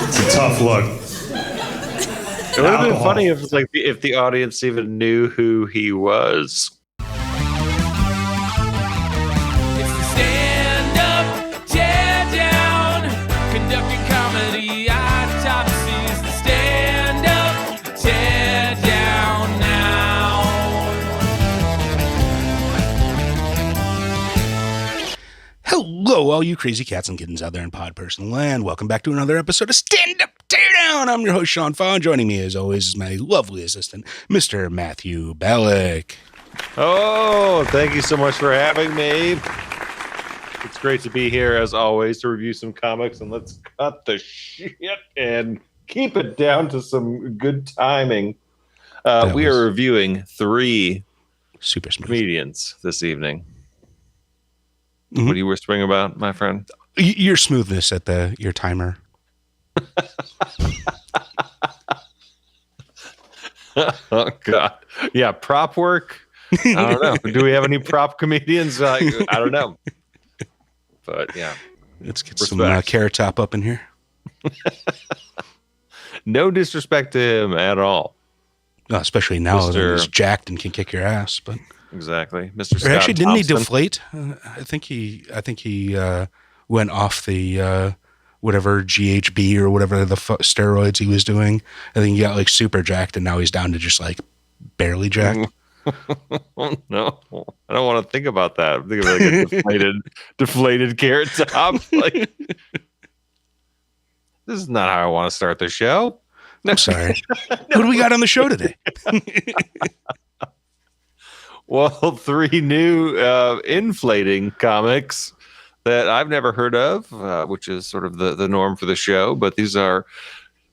It's a tough look. It would have been funny if the audience even knew who he was. It's the Stand-Up Teardown, conducting comedy autopsies. The Stand-Up Teardown now. Hello, all you crazy cats and kittens out there in pod person land. Welcome back to another episode of Stand-Up Teardown. I'm your host, Sean Fau, and joining me as always is my lovely assistant, Mr. Matthew Ballek. Oh, thank you so much for having me. It's great to be here, as always, to review some comics, and let's cut the shit and keep it down to some good timing. We are reviewing 3 super smooth comedians this evening. Mm-hmm. What are you whispering about, my friend? Your smoothness at your timer. Oh, God. Yeah, prop work. I don't know. Do we have any prop comedians? I don't know. But, yeah. Let's get some Carrot Top up in here. No disrespect to him at all. Especially now that he's jacked and can kick your ass. But exactly. Mr. Scott actually, didn't Thompson. he deflate? I think he went off the whatever GHB or whatever the steroids he was doing. I think he got like super jacked, and now he's down to just like barely jacked. No, I don't want to think about that. I'm thinking of like a deflated Carrot Top. Like, this is not how I want to start the show. I'm sorry. Who do we got on the show today? Well, 3 new inflating comics that I've never heard of, which is sort of the norm for the show. But these are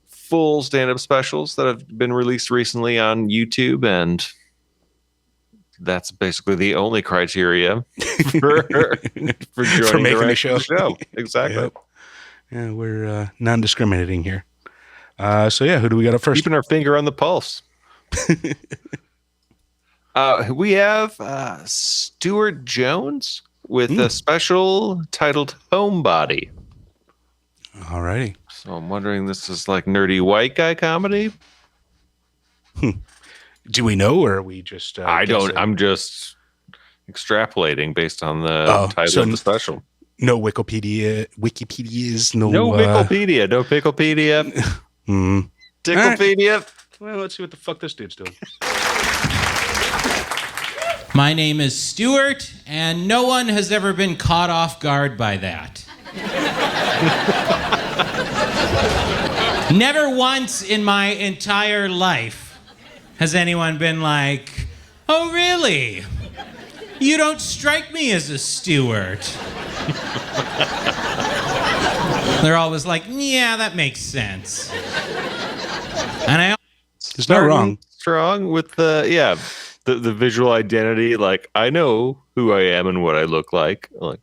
full stand-up specials that have been released recently on YouTube, and that's basically the only criteria for joining making the show. Exactly. Yep. Yeah, we're non-discriminating here. So yeah, who do we got up first? Keeping our finger on the pulse. We have Stuart Jones with a special titled Homebody. All righty. So I'm wondering, this is like nerdy white guy comedy? Do we know, or are we just... I don't. I'm just extrapolating based on the title of the special. No Wikipedias, no... No Wikipedia, no Picklepedia. Ticklepedia. Right. Well, let's see what the fuck this dude's doing. My name is Stuart, and no one has ever been caught off guard by that. Never once in my entire life has anyone been like, "Oh, really? You don't strike me as a Stuart." They're always like, "Yeah, that makes sense." And it's not wrong. Strong with the visual identity. Like, I know who I am and what I look like. Like,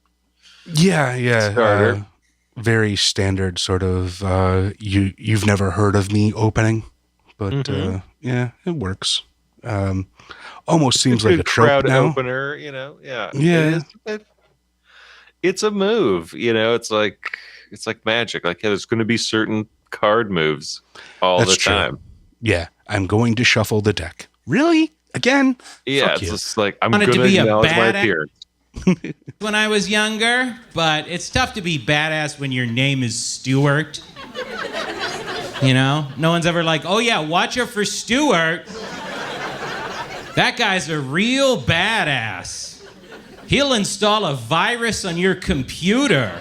yeah. Very standard sort of you've never heard of me opening, but yeah, it works. Almost seems like a trope crowd now. Opener, you know. Yeah. It's a move, you know. It's like magic. Like, there's going to be certain card moves all the time. Yeah, I'm going to shuffle the deck. Really? Again? Yeah, Fuck it's you. just like, I'm going to acknowledge my appearance. when I was younger, but it's tough to be badass when your name is Stuart. You know? No one's ever like, "Oh yeah, watch out for Stuart. That guy's a real badass. He'll install a virus on your computer."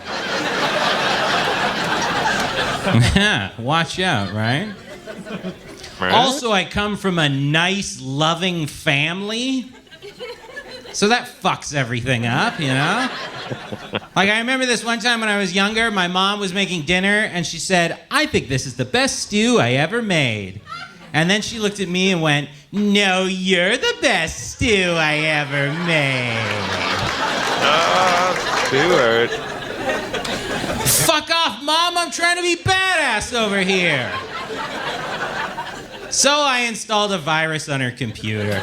Watch out, right? Also, I come from a nice, loving family. So that fucks everything up, you know? Like, I remember this one time when I was younger, my mom was making dinner, and she said, "I think this is the best stew I ever made." And then she looked at me and went, "No, you're the best stew I ever made." Stuart. Fuck off, Mom, I'm trying to be badass over here. So I installed a virus on her computer.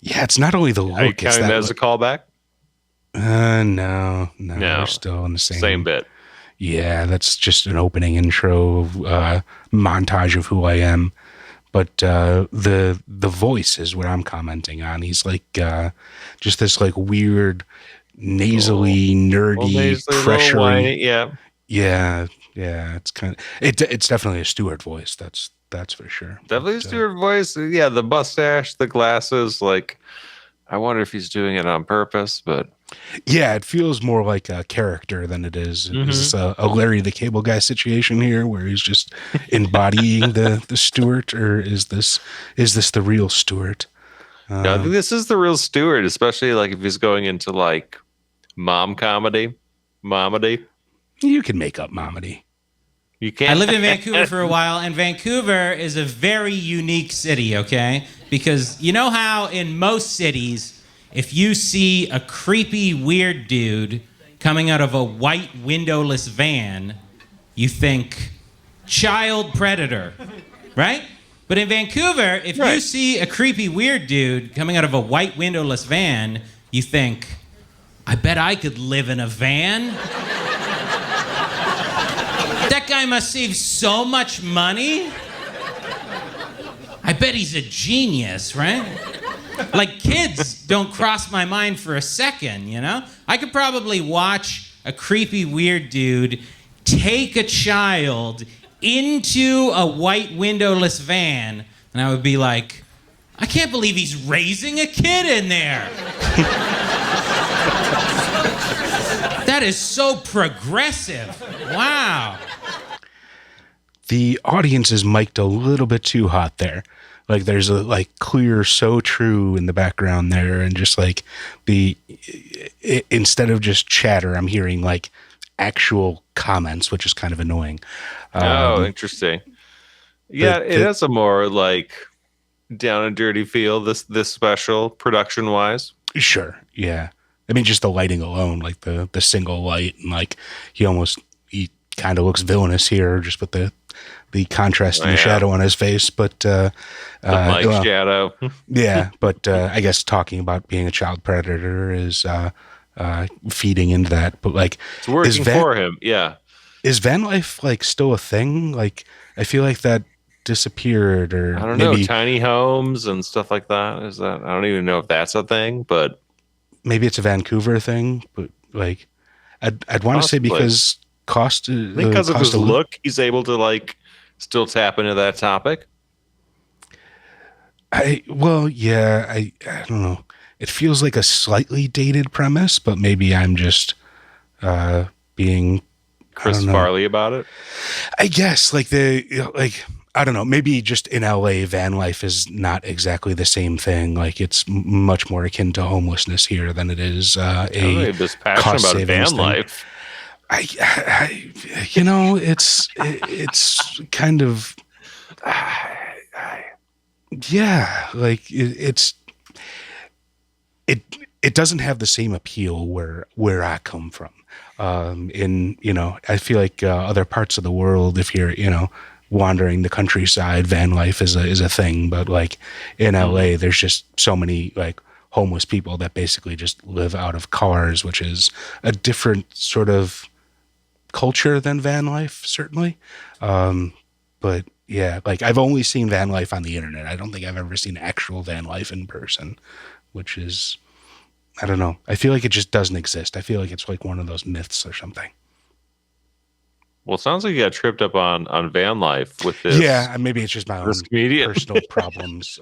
Yeah, it's not only the Are you look. counting that as a callback? No, we're still in the Same bit. Yeah, that's just an opening intro montage of who I am. But the voice is what I'm commenting on. He's like just this like weird, nasally, nerdy, pressury. Yeah. Yeah. It's kind of it's definitely a Stuart voice. That's for sure. Definitely a Stuart voice. Yeah, the mustache, the glasses. Like, I wonder if he's doing it on purpose, but yeah, it feels more like a character than it is. Mm-hmm. Is this a Larry the Cable Guy situation here, where he's just embodying the Stuart, or is this the real Stuart? No, I think this is the real Stuart, especially like if he's going into like mom comedy, momedy. You can make up momedy. You can't. I lived in Vancouver for a while, and Vancouver is a very unique city, okay? Because you know how in most cities, if you see a creepy, weird dude coming out of a white windowless van, you think child predator, right? But in Vancouver, if you see a creepy, weird dude coming out of a white windowless van, you think, I bet I could live in a van. That guy must save so much money. I bet he's a genius, right? Like, kids don't cross my mind for a second, you know? I could probably watch a creepy, weird dude take a child into a white windowless van, and I would be like, I can't believe he's raising a kid in there. That is so progressive. Wow. The audience is mic'd a little bit too hot there. Like there's a like clear so true in the background there, and just like instead of just chatter, I'm hearing like actual comments, which is kind of annoying. Interesting. Yeah, it has a more like down and dirty feel, this special production wise. Sure. Yeah. I mean, just the lighting alone, like the single light, and like he kind of looks villainous here just with the contrast and the shadow on his face, but the mic shadow. Yeah, but I guess talking about being a child predator is feeding into that. But like, it's working for him. Yeah. Is van life like still a thing? Like, I feel like that disappeared, or I don't know, tiny homes and stuff like that. Is that? I don't even know if that's a thing, but maybe it's a Vancouver thing. But like, I'd want to say because cost. I think because of his look, he's able to like still tap into that topic. I don't know. It feels like a slightly dated premise, but maybe I'm just being Chris Farley about it. I guess like I don't know. Maybe just in LA, van life is not exactly the same thing. Like it's much more akin to homelessness here than it is this passion about van life. I you know, it's kind of yeah, like it doesn't have the same appeal where I come from. In, you know, I feel like other parts of the world, if you're, you know, wandering the countryside, van life is a thing. But like in LA, there's just so many like homeless people that basically just live out of cars, which is a different sort of culture than van life, certainly. But yeah, like I've only seen van life on the internet. I don't think I've ever seen actual van life in person, which is, I don't know. I feel like it just doesn't exist. I feel like it's like one of those myths or something. Well, it sounds like you got tripped up on van life with this. Yeah, maybe it's just my own personal problems.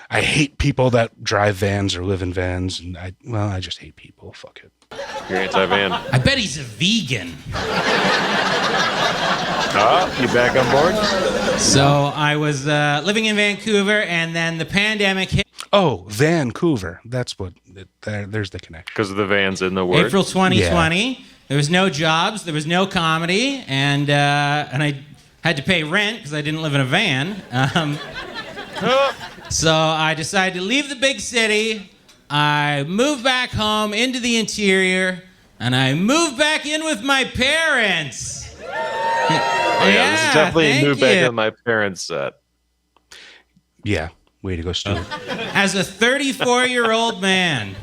I hate people that drive vans or live in vans, and I just hate people. Fuck it. You're anti-van. I bet he's a vegan. You back on board? So I was living in Vancouver, and then the pandemic hit. Oh, Vancouver. That's what. There's the connection. Because of the vans in the word. April 2020. Yeah. There was no jobs. There was no comedy, and I had to pay rent because I didn't live in a van. So I decided to leave the big city. I moved back home into the interior, and I moved back in with my parents. This is definitely a move back on my parents' set. Yeah, way to go, Stuart. As a 34-year-old man.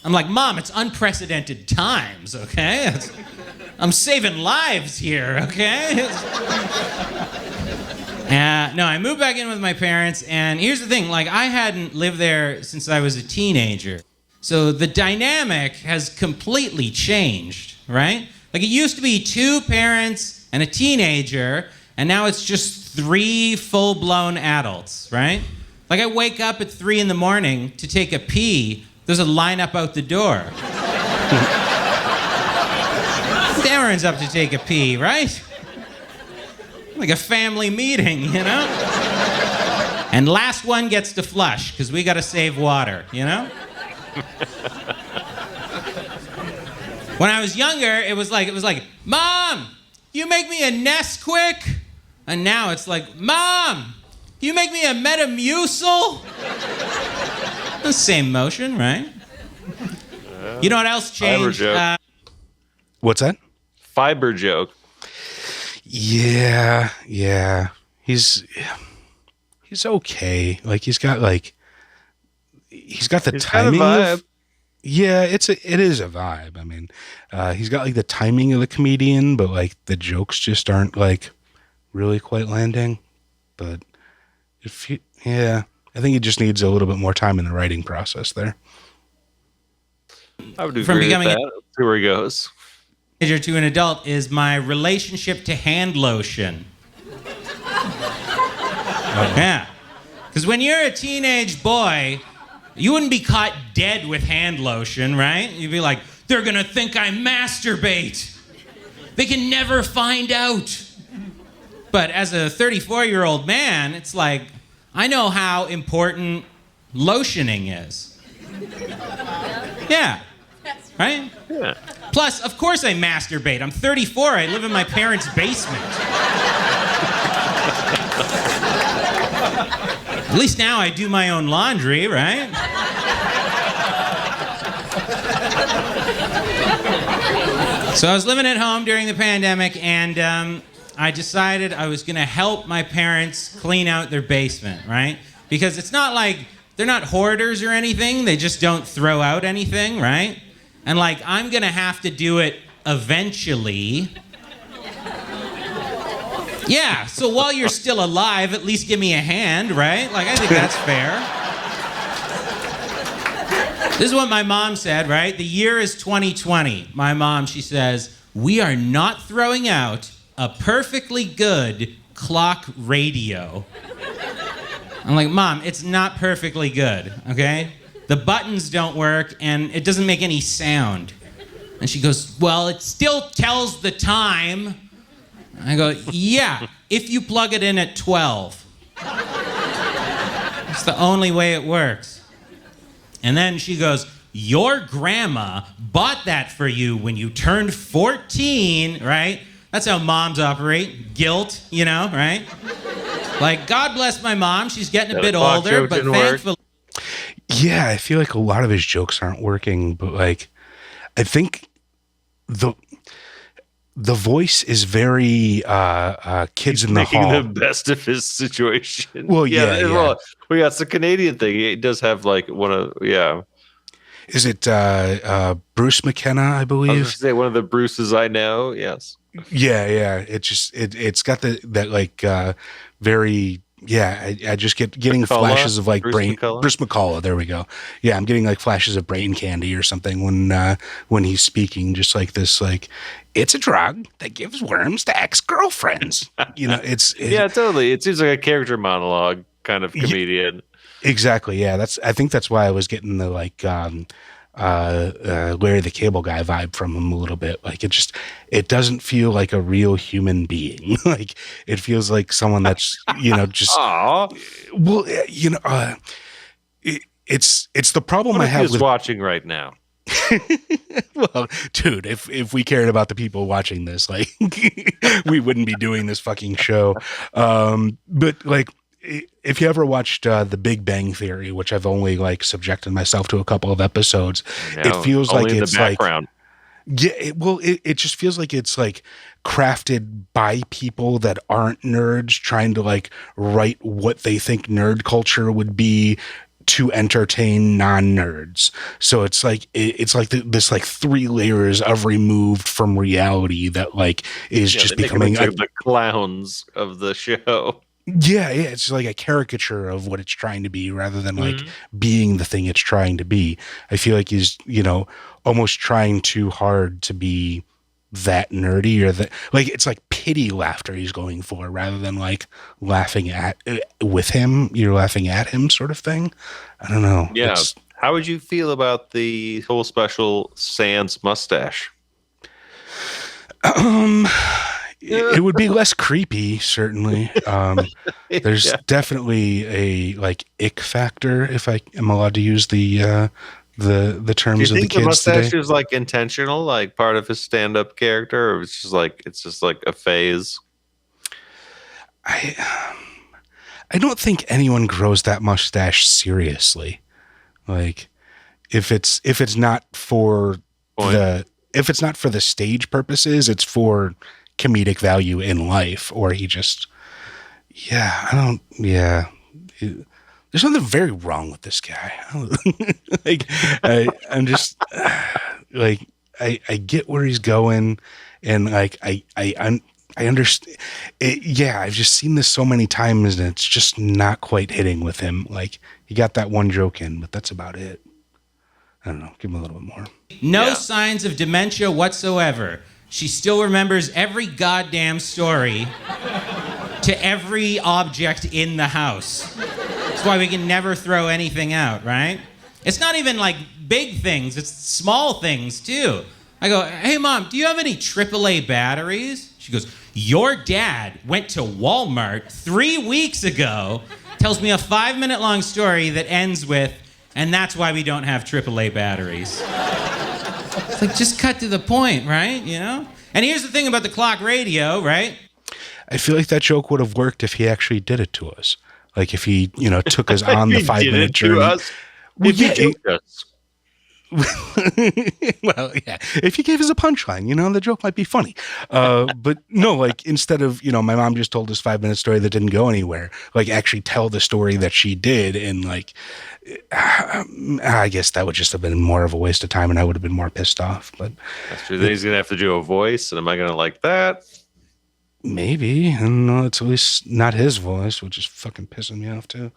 I'm like, Mom, it's unprecedented times, okay? I'm saving lives here, okay? No, I moved back in with my parents, and here's the thing, like, I hadn't lived there since I was a teenager. So the dynamic has completely changed, right? Like, it used to be 2 parents and a teenager, and now it's just 3 full-blown adults, right? Like, I wake up at 3 in the morning to take a pee. There's a lineup out the door. Darren's up to take a pee, right? Like a family meeting, you know? And last one gets to flush, because we got to save water, you know? When I was younger, it was like, Mom, you make me a Nesquik? And now it's like, Mom, you make me a Metamucil? The same motion, right? You know what else changed? What's that? Fiber joke. Yeah. He's okay. Like he's got the timing of, yeah, it is a vibe. I mean, he's got like the timing of the comedian, but like the jokes just aren't like really quite landing. But I think he just needs a little bit more time in the writing process there. I would agree with that. Let's see where he goes. Teenager to an adult is my relationship to hand lotion. Yeah. Because when you're a teenage boy, you wouldn't be caught dead with hand lotion, right? You'd be like, they're going to think I masturbate. They can never find out. But as a 34-year-old man, it's like, I know how important lotioning is. Yeah. Right? Yeah. Plus, of course I masturbate. I'm 34. I live in my parents' basement. At least now I do my own laundry, right? So I was living at home during the pandemic, and I decided I was going to help my parents clean out their basement, right? Because it's not like they're not hoarders or anything. They just don't throw out anything, right? And like, I'm going to have to do it eventually. Yeah, so while you're still alive, at least give me a hand, right? Like, I think that's fair. This is what my mom said, right? The year is 2020. My mom, she says, we are not throwing out a perfectly good clock radio. I'm like, Mom, it's not perfectly good, okay? The buttons don't work, and it doesn't make any sound. And she goes, well, it still tells the time. I go, yeah, if you plug it in at 12. It's the only way it works. And then she goes, your grandma bought that for you when you turned 14, right? That's how moms operate. Guilt, you know, right? Like, God bless my mom. She's getting a bit older, but thankfully... Yeah, I feel like a lot of his jokes aren't working, but like, I think the voice is very kids in the hall. Making the best of his situation. Well, yeah. Well, it's the Canadian thing. It does have like one of, yeah. Is it Bruce McKenna, I believe? I was going to say one of the Bruces I know, yes. Yeah. It's got that like very... Yeah, I just getting McCullough? flashes of like Bruce brain. McCullough? Bruce McCullough, there we go. Yeah, I'm getting like flashes of brain candy or something when he's speaking. Just like this, like it's a drug that gives worms to ex-girlfriends. You know, yeah, totally. It seems like a character monologue kind of comedian. Exactly. Yeah, I think that's why I was getting the like Larry the Cable Guy vibe from him a little bit. Like it doesn't feel like a real human being. Like it feels like someone that's, you know, just, well, you know, it's the problem I have with watching right now. Well, dude, if we cared about the people watching this, like we wouldn't be doing this fucking show. But like, if you ever watched The Big Bang Theory, which I've only like subjected myself to a couple of episodes, it feels like it's like, yeah, it just feels like it's like crafted by people that aren't nerds trying to like write what they think nerd culture would be to entertain non-nerds. So it's like this like 3 layers of removed from reality that like is just becoming the clowns of the show. Yeah, it's like a caricature of what it's trying to be rather than like being the thing it's trying to be. I feel like he's, almost trying too hard to be that nerdy, or that like it's like pity laughter he's going for rather than like laughing at with him. You're laughing at him sort of thing. I don't know. Yeah. How would you feel about the whole special sans mustache? It would be less creepy, certainly. There's definitely a like ick factor, if I am allowed to use the terms of the kids today. Do you think the mustache is like intentional, like part of his stand-up character, or it's just like a phase? I don't think anyone grows that mustache seriously. Like if it's not for the stage purposes, it's for comedic value in life, or he just there's something very wrong with this guy. Like I'm just like I get where he's going, and like I understand it. Yeah, I've just seen this so many times, and it's just not quite hitting with him. Like he got that one joke in, but that's about it. I don't know, give him a little bit more. No signs of dementia whatsoever. She still remembers every goddamn story to every object in the house. That's why we can never throw anything out, right? It's not even like big things, it's small things too. I go, hey Mom, do you have any AAA batteries? She goes, your dad went to Walmart 3 weeks ago, tells me a 5-minute long story that ends with, and that's why we don't have AAA batteries. It's like, just cut to the point, right? And here's the thing about the clock radio, right? I feel like that joke would have worked if he actually did it to us. Like if he, took us on the 5-minute journey. To us? Well, if he joked us. Well, yeah. If he gave us a punchline, the joke might be funny. But no, like instead of, my mom just told this 5-minute story that didn't go anywhere, like actually tell the story that she did, and like, I guess that would just have been more of a waste of time, and I would have been more pissed off. But that's true. Then he's gonna have to do a voice, and am I gonna like that? Maybe. I don't know. It's at least not his voice, which is fucking pissing me off too.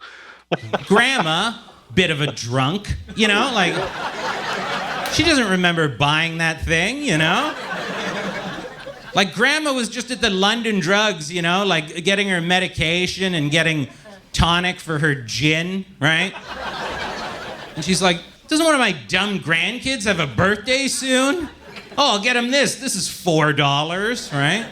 Grandma, bit of a drunk, like she doesn't remember buying that thing, Like Grandma was just at the London Drugs, like getting her medication and getting tonic for her gin, right? And she's like, doesn't one of my dumb grandkids have a birthday soon? Oh, I'll get him this. This is $4, right?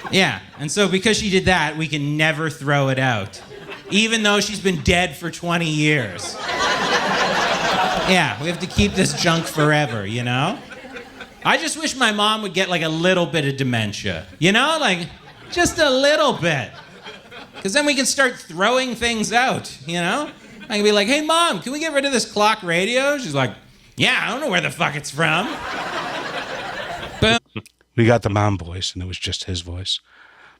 Yeah, and so because she did that, we can never throw it out. Even though she's been dead for 20 years. Yeah, we have to keep this junk forever, I just wish my mom would get like a little bit of dementia, like just a little bit. Because then we can start throwing things out, I can be like, hey Mom, can we get rid of this clock radio? She's like, yeah, I don't know where the fuck it's from. But we got the mom voice, and it was just his voice.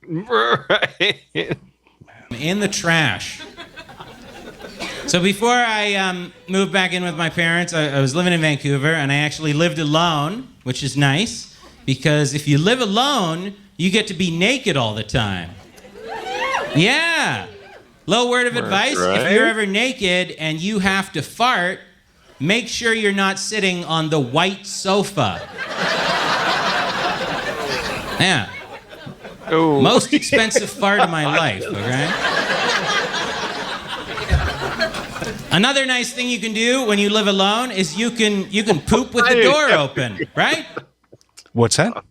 Right. In the trash. So before I moved back in with my parents, I was living in Vancouver, and I actually lived alone, which is nice, because if you live alone, you get to be naked all the time. Yeah. Little word of advice, right. If you're ever naked and you have to fart, make sure you're not sitting on the white sofa. Yeah. Ooh. Most expensive fart of my life, okay? Another nice thing you can do when you live alone is you can poop with the door open, right? What's that?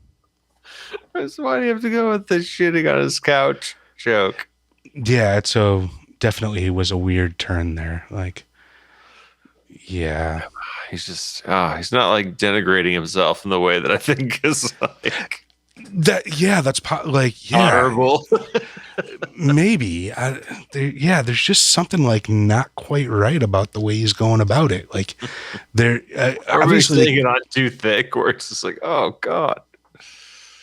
So why do you have to go with the shitting on his couch joke? Yeah, so definitely was a weird turn there. Like, yeah. He's just, he's not like denigrating himself in the way that I think is like... That's honorable. Maybe. There's just something like not quite right about the way he's going about it. Like, they're obviously saying it on too thick, where it's just like, oh God.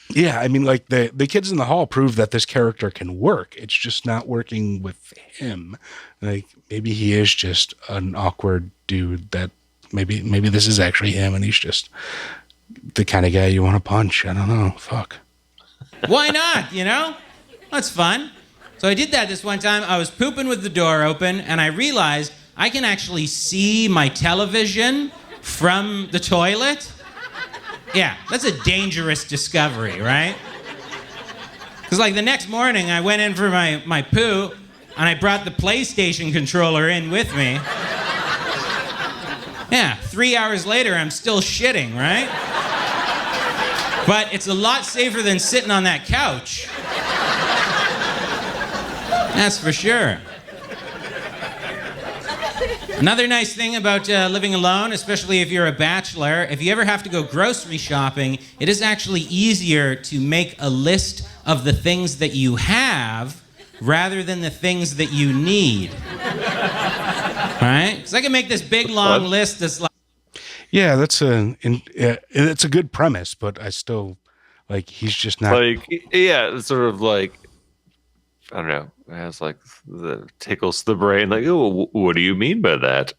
Yeah, I mean, like the kids in the hall prove that this character can work. It's just not working with him. Like maybe he is just an awkward dude that maybe this is actually him and he's just the kind of guy you want to punch. I don't know. Fuck. Why not? That's fun. So I did that this one time. I was pooping with the door open, and I realized I can actually see my television from the toilet. Yeah, that's a dangerous discovery, right? Because like the next morning, I went in for my poo, and I brought the PlayStation controller in with me. Yeah, 3 hours later, I'm still shitting, right? But it's a lot safer than sitting on that couch. That's for sure. Another nice thing about living alone, especially if you're a bachelor, if you ever have to go grocery shopping, it is actually easier to make a list of the things that you have rather than the things that you need. Right? Because I can make this big, long list that's like... Yeah, it's a good premise, but I still, like, he's just not... Like, yeah, it's sort of like, I don't know, it has like tickles the brain. Like, oh, what do you mean by that?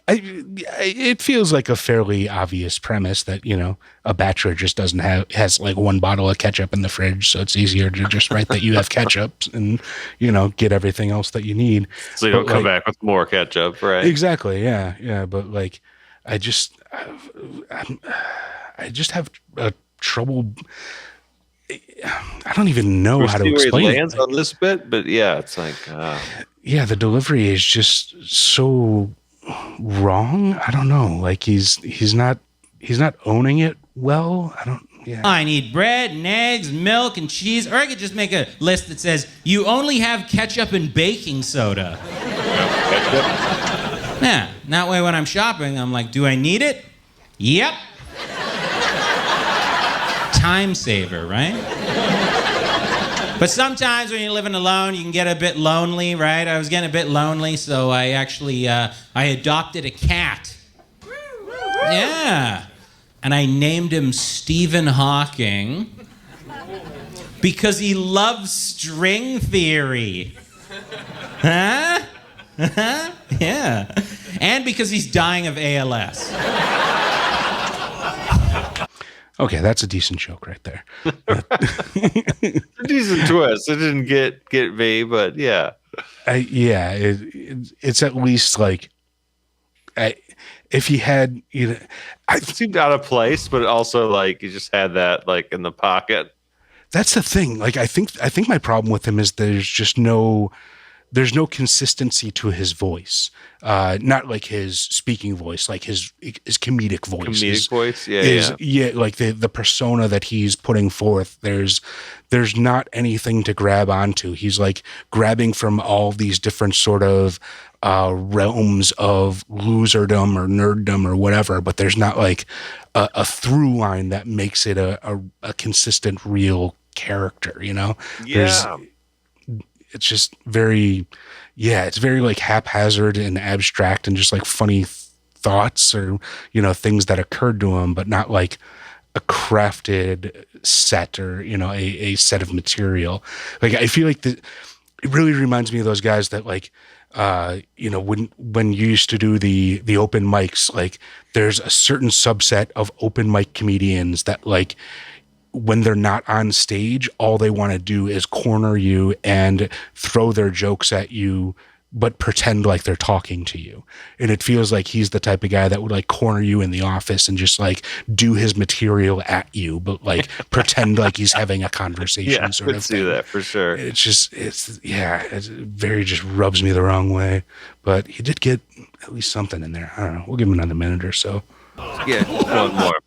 It feels like a fairly obvious premise that, a bachelor just has like one bottle of ketchup in the fridge, so it's easier to just write that you have ketchup and, get everything else that you need. So you don't come back with more ketchup, right? Exactly, yeah, yeah. But like, I just have trouble. I don't even know how to explain where he lands on this bit, but yeah, it's like, yeah, the delivery is just so wrong. I don't know. Like he's not owning it well. I need bread and eggs, milk and cheese, or I could just make a list that says you only have ketchup and baking soda. Yeah, that way when I'm shopping, I'm like, do I need it? Yep. Time saver, right? But sometimes when you're living alone, you can get a bit lonely, right? I was getting a bit lonely, so I actually I adopted a cat. Yeah. And I named him Stephen Hawking because he loves string theory. Huh? Yeah. And because he's dying of ALS. Okay, that's a decent joke right there. a decent twist. It didn't get me, but yeah. It's at least like, if he had, it seemed out of place, but also like you just had that like in the pocket. That's the thing. Like I think my problem with him is there's no consistency to his voice. Not like his speaking voice, like his comedic voice. Yeah. Like the persona that he's putting forth. There's not anything to grab onto. He's like grabbing from all these different sort of realms of loserdom or nerddom or whatever, but there's not like a through line that makes it a consistent, real character. Yeah. It's just very, it's very like haphazard and abstract and just like funny thoughts or, things that occurred to him, but not like a crafted set or, a set of material. Like, I feel like it really reminds me of those guys that like, when you used to do the open mics, like there's a certain subset of open mic comedians that like, when they're not on stage, all they want to do is corner you and throw their jokes at you, but pretend like they're talking to you. And it feels like he's the type of guy that would like corner you in the office and just like do his material at you, but like pretend like he's having a conversation. Sort of thing. See that for sure. It very just rubs me the wrong way, but he did get at least something in there. I don't know. We'll give him another minute or so. Yeah, one more.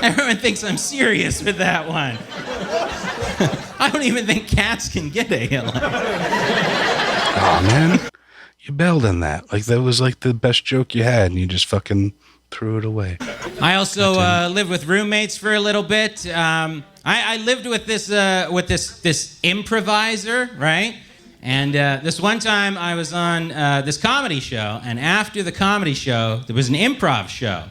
Everyone thinks I'm serious with that one. I don't even think cats can get ALS. Oh, man. You bailed on that. Like, that was like the best joke you had, and you just fucking threw it away. I also lived with roommates for a little bit. I lived with this improviser, right? And this one time I was on this comedy show, and after the comedy show, there was an improv show.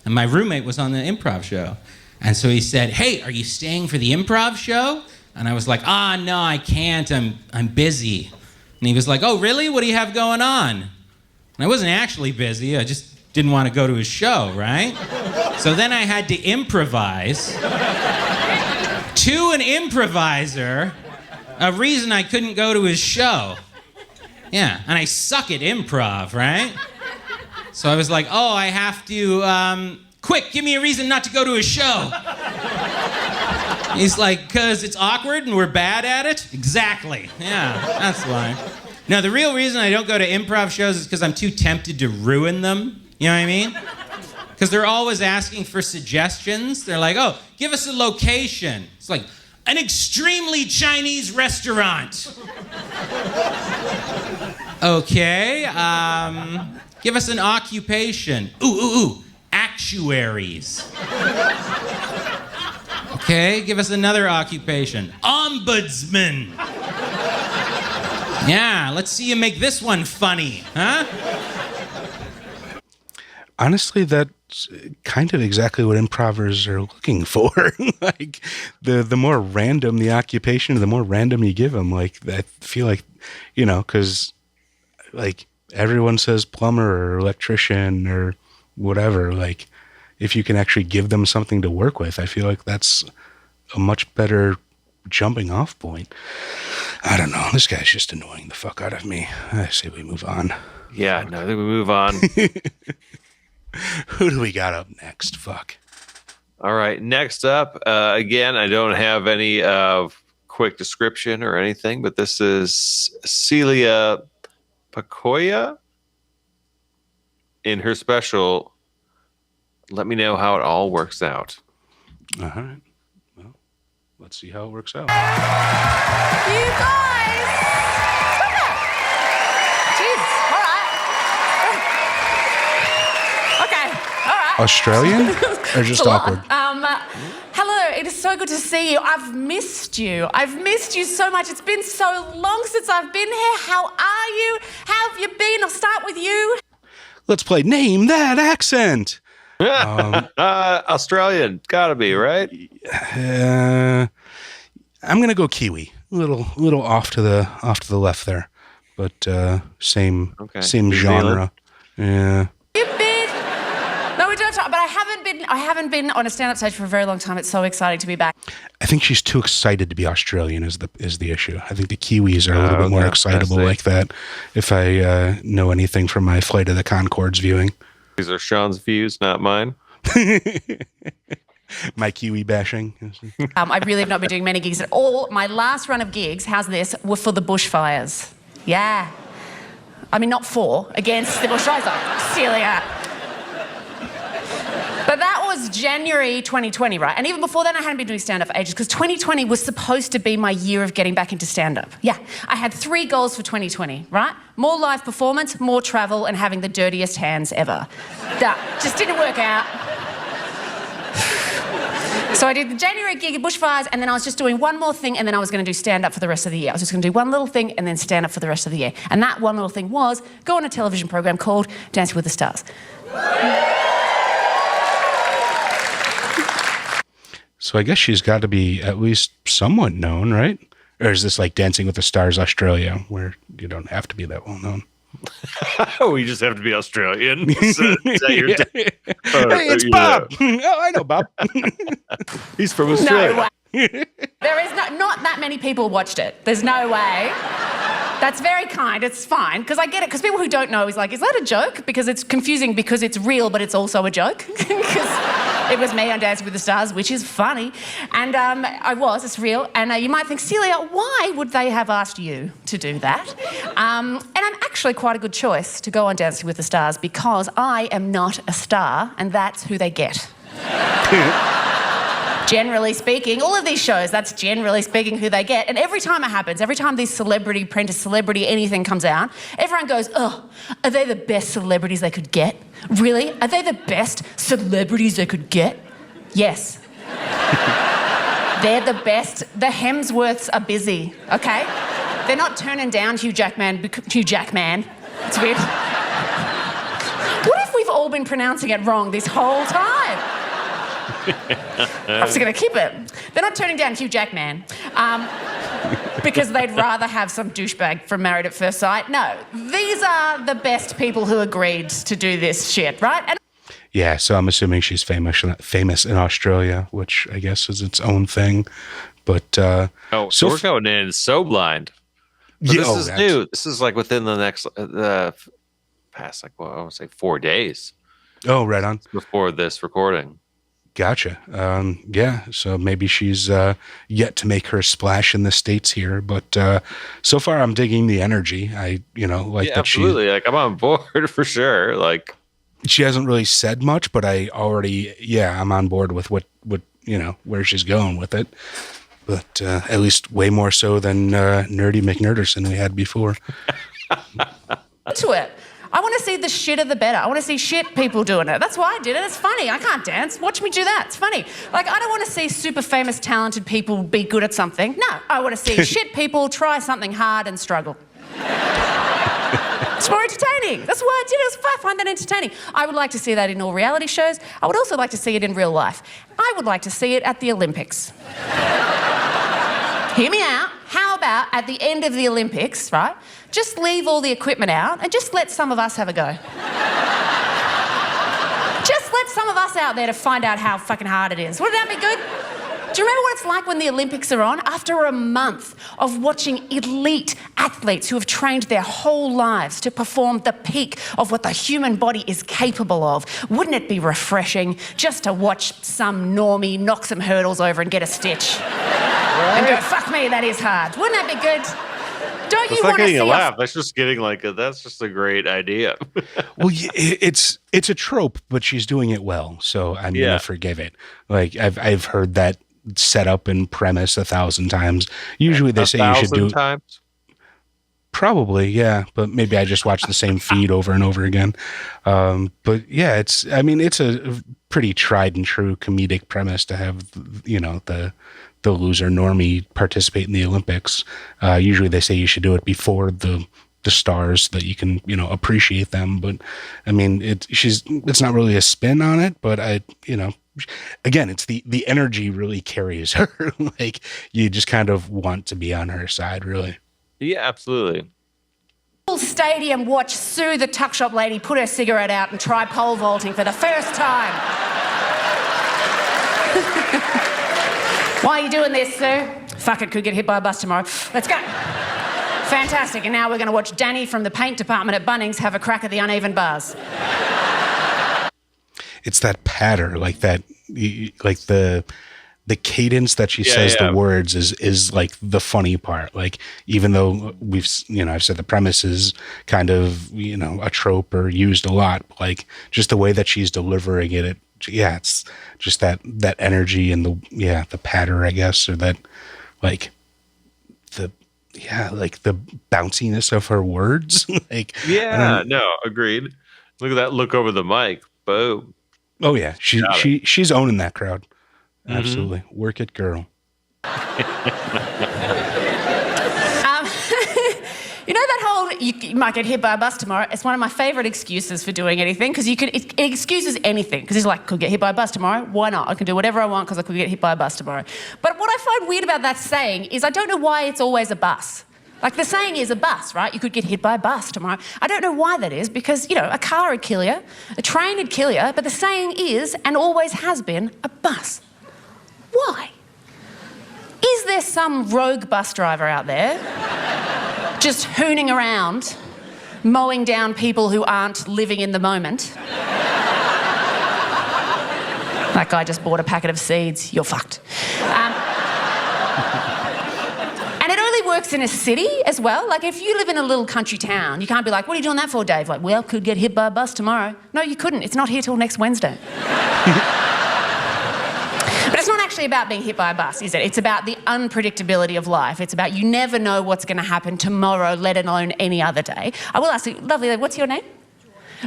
And my roommate was on the improv show. And so he said, hey, are you staying for the improv show? And I was like, no, I can't. I'm busy. And he was like, oh, really? What do you have going on? And I wasn't actually busy. I just didn't want to go to his show, right? So then I had to improvise to an improviser a reason I couldn't go to his show. Yeah, and I suck at improv, right? So I was like, oh, I have to, quick, give me a reason not to go to his show. He's like, because it's awkward and we're bad at it? Exactly. Yeah, that's why. No, the real reason I don't go to improv shows is because I'm too tempted to ruin them. You know what I mean? Because they're always asking for suggestions. They're like, oh, give us a location. It's like, an extremely Chinese restaurant. Okay, give us an occupation. Ooh, actuaries. Okay, give us another occupation. Ombudsman. Yeah, let's see you make this one funny, huh? Honestly, that's kind of exactly what improvers are looking for. Like, the more random the occupation, the more random you give them. Like, I feel like, you know, because, like, everyone says plumber or electrician or whatever. Like, if you can actually give them something to work with, I feel like that's a much better jumping off point. I don't know. This guy's just annoying the fuck out of me. I say we move on. Yeah, no, I think we move on. Who do we got up next? Fuck. All right. Next up, again, I don't have any quick description or anything, but this is Celia Paquola in her special, Let Me Know How It All Works Out. All right. Well, let's see how it works out. You guys! Jeez, all right. Okay, all right. Australian or just It's a lot. awkward? Hello, it is so good to see you. I've missed you. I've missed you so much. It's been so long since I've been here. How are you? How have you been? I'll start with you. Let's play Name That Accent. Australian, gotta be, right? I'm gonna go Kiwi. A little off to the left there, but same New genre. Yeah. You been? No, we don't talk, but I haven't been on a stand-up stage for a very long time. It's so exciting to be back. I think she's too excited to be Australian is the issue. I think the Kiwis are a little bit more excitable like that. If I know anything from my Flight of the Conchords viewing. These are Sean's views, not mine. My Kiwi bashing. I really have not been doing many gigs at all. My last run of gigs, how's this, were for the bushfires. Yeah. I mean, not for, against the bushfires. Celia. But that was January 2020, right? And even before then, I hadn't been doing stand-up for ages because 2020 was supposed to be my year of getting back into stand-up. Yeah, I had 3 goals for 2020, right? More live performance, more travel, and having the dirtiest hands ever. That just didn't work out. So I did the January gig at Bushfires, and then I was just doing one more thing, and then I was going to do stand-up for the rest of the year. I was just going to do one little thing and then stand-up for the rest of the year. And that one little thing was go on a television program called Dancing with the Stars. So I guess she's got to be at least somewhat known, right? Or is this like Dancing with the Stars Australia, where you don't have to be that well known? We just have to be Australian. Is that your Hey, it's Bob. Oh, I know Bob. He's from Australia. No way. There is not that many people watched it. There's no way. That's very kind. It's fine. Because I get it. Because people who don't know is like, is that a joke? Because it's confusing because it's real, but it's also a joke. Because it was me on Dancing with the Stars, which is funny. And it's real. And you might think, Celia, why would they have asked you to do that? And I'm actually quite a good choice to go on Dancing with the Stars because I am not a star, and that's who they get. Generally speaking, all of these shows, that's generally speaking who they get. And every time it happens, every time these Celebrity Apprentice, Celebrity anything comes out, everyone goes, oh, are they the best celebrities they could get? Really? Are they the best celebrities they could get? Yes. They're the best. The Hemsworths are busy, okay? They're not turning down Hugh Jackman. It's weird. What if we've all all been pronouncing it wrong this whole time. I'm just going to keep it. They're not turning down Hugh Jackman because they'd rather have some douchebag from Married at First Sight. No, these are the best people who agreed to do this shit, right? And Yeah, so I'm assuming she's famous in Australia, which I guess is its own thing. But so we're going in so blind. But yeah, this is new. This is like within the next past, like, well, I want to say 4 days. Oh, right on. Before this recording. Gotcha. Yeah, so maybe she's yet to make her splash in the States here, but so far I'm digging the energy. Like that absolutely. Like, I'm on board for sure. Like, she hasn't really said much, but I'm on board with what where she's going with it. But at least way more so than Nerdy McNerderson we had before. to it. I want to see the shitter the better. I want to see shit people doing it. That's why I did it. It's funny. I can't dance. Watch me do that. It's funny. Like, I don't want to see super famous, talented people be good at something. No, I want to see shit people try something hard and struggle. It's more entertaining. That's why I did it. I find that entertaining. I would like to see that in all reality shows. I would also like to see it in real life. I would like to see it at the Olympics. Hear me out. How about at the end of the Olympics, right? Just leave all the equipment out and just let some of us have a go. Just let some of us out there to find out how fucking hard it is. Wouldn't that be good? Do you remember what it's like when the Olympics are on? After a month of watching elite athletes who have trained their whole lives to perform the peak of what the human body is capable of, wouldn't it be refreshing just to watch some normie knock some hurdles over and get a stitch? Right? And go, fuck me, that is hard. Wouldn't that be good? Don't you want to see a laugh? That's just getting that's just a great idea. Well, it's a trope, but she's doing it well, so I'm gonna forgive it. Like I've heard that set up and premise 1,000 times. Usually they say you should do 1,000 times. Probably, yeah, but maybe I just watch the same feed over and over again. But yeah, it's a pretty tried and true comedic premise to have, the loser normie participate in the Olympics. Usually they say you should do it before the stars that you can, appreciate them. But I mean, it's not really a spin on it, but again, it's the energy really carries her. Like, you just kind of want to be on her side, really. Yeah, absolutely. Stadium watch Sue the tuck shop lady put her cigarette out and try pole vaulting for the first time. Why are you doing this, Sue? Fuck it, could get hit by a bus tomorrow. Let's go. Fantastic. And now we're going to watch Danny from the paint department at Bunnings have a crack at the uneven bars. It's that patter, like that, like the cadence that she says the words is like the funny part. Like, even though I've said the premise is kind of, a trope or used a lot, like just the way that she's delivering it, it's just that energy and the patter, I guess, or that like the bounciness of her words. Like, agreed. Look at that look over the mic. Boom. Oh yeah, she's owning that crowd. Absolutely. Work it, girl. That whole, you might get hit by a bus tomorrow, it's one of my favourite excuses for doing anything, because it excuses anything, because it's like, could get hit by a bus tomorrow, why not? I can do whatever I want because I could get hit by a bus tomorrow. But what I find weird about that saying is I don't know why it's always a bus. Like, the saying is a bus, right? You could get hit by a bus tomorrow. I don't know why that is, because, a car would kill you, a train would kill you, but the saying is, and always has been, a bus. Why? Is there some rogue bus driver out there just hooning around, mowing down people who aren't living in the moment? That guy just bought a packet of seeds. You're fucked. And it only works in a city as well. Like, if you live in a little country town, you can't be like, what are you doing that for, Dave? Like, well, could get hit by a bus tomorrow. No, you couldn't. It's not here till next Wednesday. But it's not actually about being hit by a bus, is it? It's about the unpredictability of life. It's about you never know what's going to happen tomorrow, let alone any other day. I will ask you, lovely, what's your name?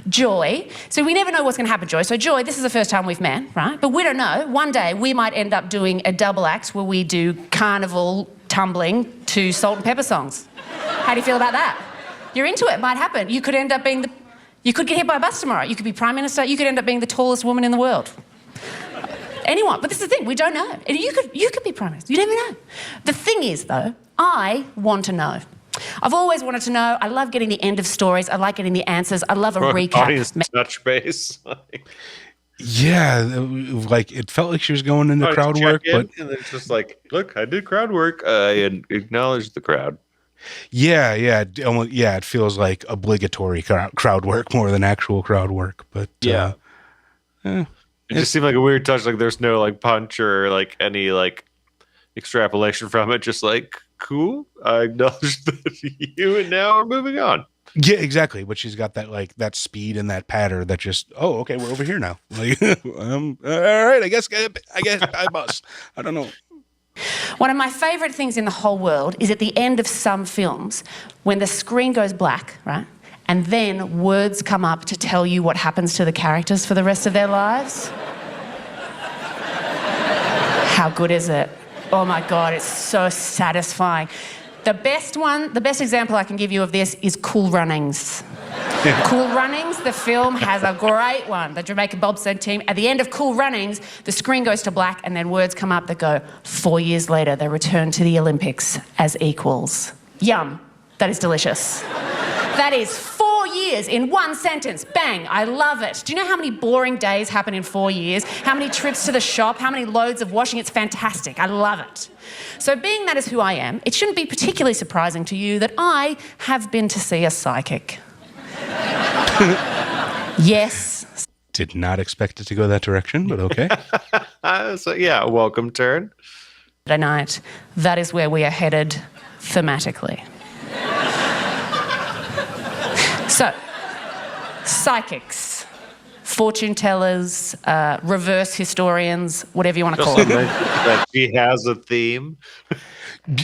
Joy. So we never know what's going to happen, Joy. So Joy, this is the first time we've met, right? But we don't know. One day we might end up doing a double act where we do carnival tumbling to salt and pepper songs. How do you feel about that? You're into it. Might happen. You could end up being You could get hit by a bus tomorrow. You could be Prime Minister. You could end up being the tallest woman in the world. Anyone. But this is the thing, we don't know. You could be Prime Minister. You never know. The thing is, though, I want to know. I've always wanted to know. I love getting the end of stories. I like getting the answers. I love a recap. Audience touch base. Yeah, like it felt like she was going into crowd work, but and it's just like, look, I did crowd work. I acknowledged the crowd. Yeah, it feels like obligatory crowd work more than actual crowd work. But it just seemed like a weird touch. Like there's no like punch or like any like extrapolation from it. Just like, cool, I acknowledge that you, and now we're moving on. Yeah, exactly. But she's got that like that speed and that patter that just, oh, okay, we're over here now. Like, all right, I guess I must. I don't know. One of my favourite things in the whole world is at the end of some films when the screen goes black, right? And then words come up to tell you what happens to the characters for the rest of their lives. How good is it? Oh my God, it's so satisfying. The best example I can give you of this is Cool Runnings. Cool Runnings, the film, has a great one. The Jamaican bobsled team. At the end of Cool Runnings, the screen goes to black and then words come up that go, 4 years later, they return to the Olympics as equals. Yum. That is delicious. That is 4 years in one sentence. Bang. I love it. Do you know how many boring days happen in 4 years? How many trips to the shop? How many loads of washing? It's fantastic. I love it. So being that is who I am, it shouldn't be particularly surprising to you that I have been to see a psychic. Yes. Did not expect it to go that direction, but okay. So yeah, welcome turn. Tonight, that is where we are headed thematically. So, psychics, fortune tellers, reverse historians, whatever you want to call them. That she has a theme.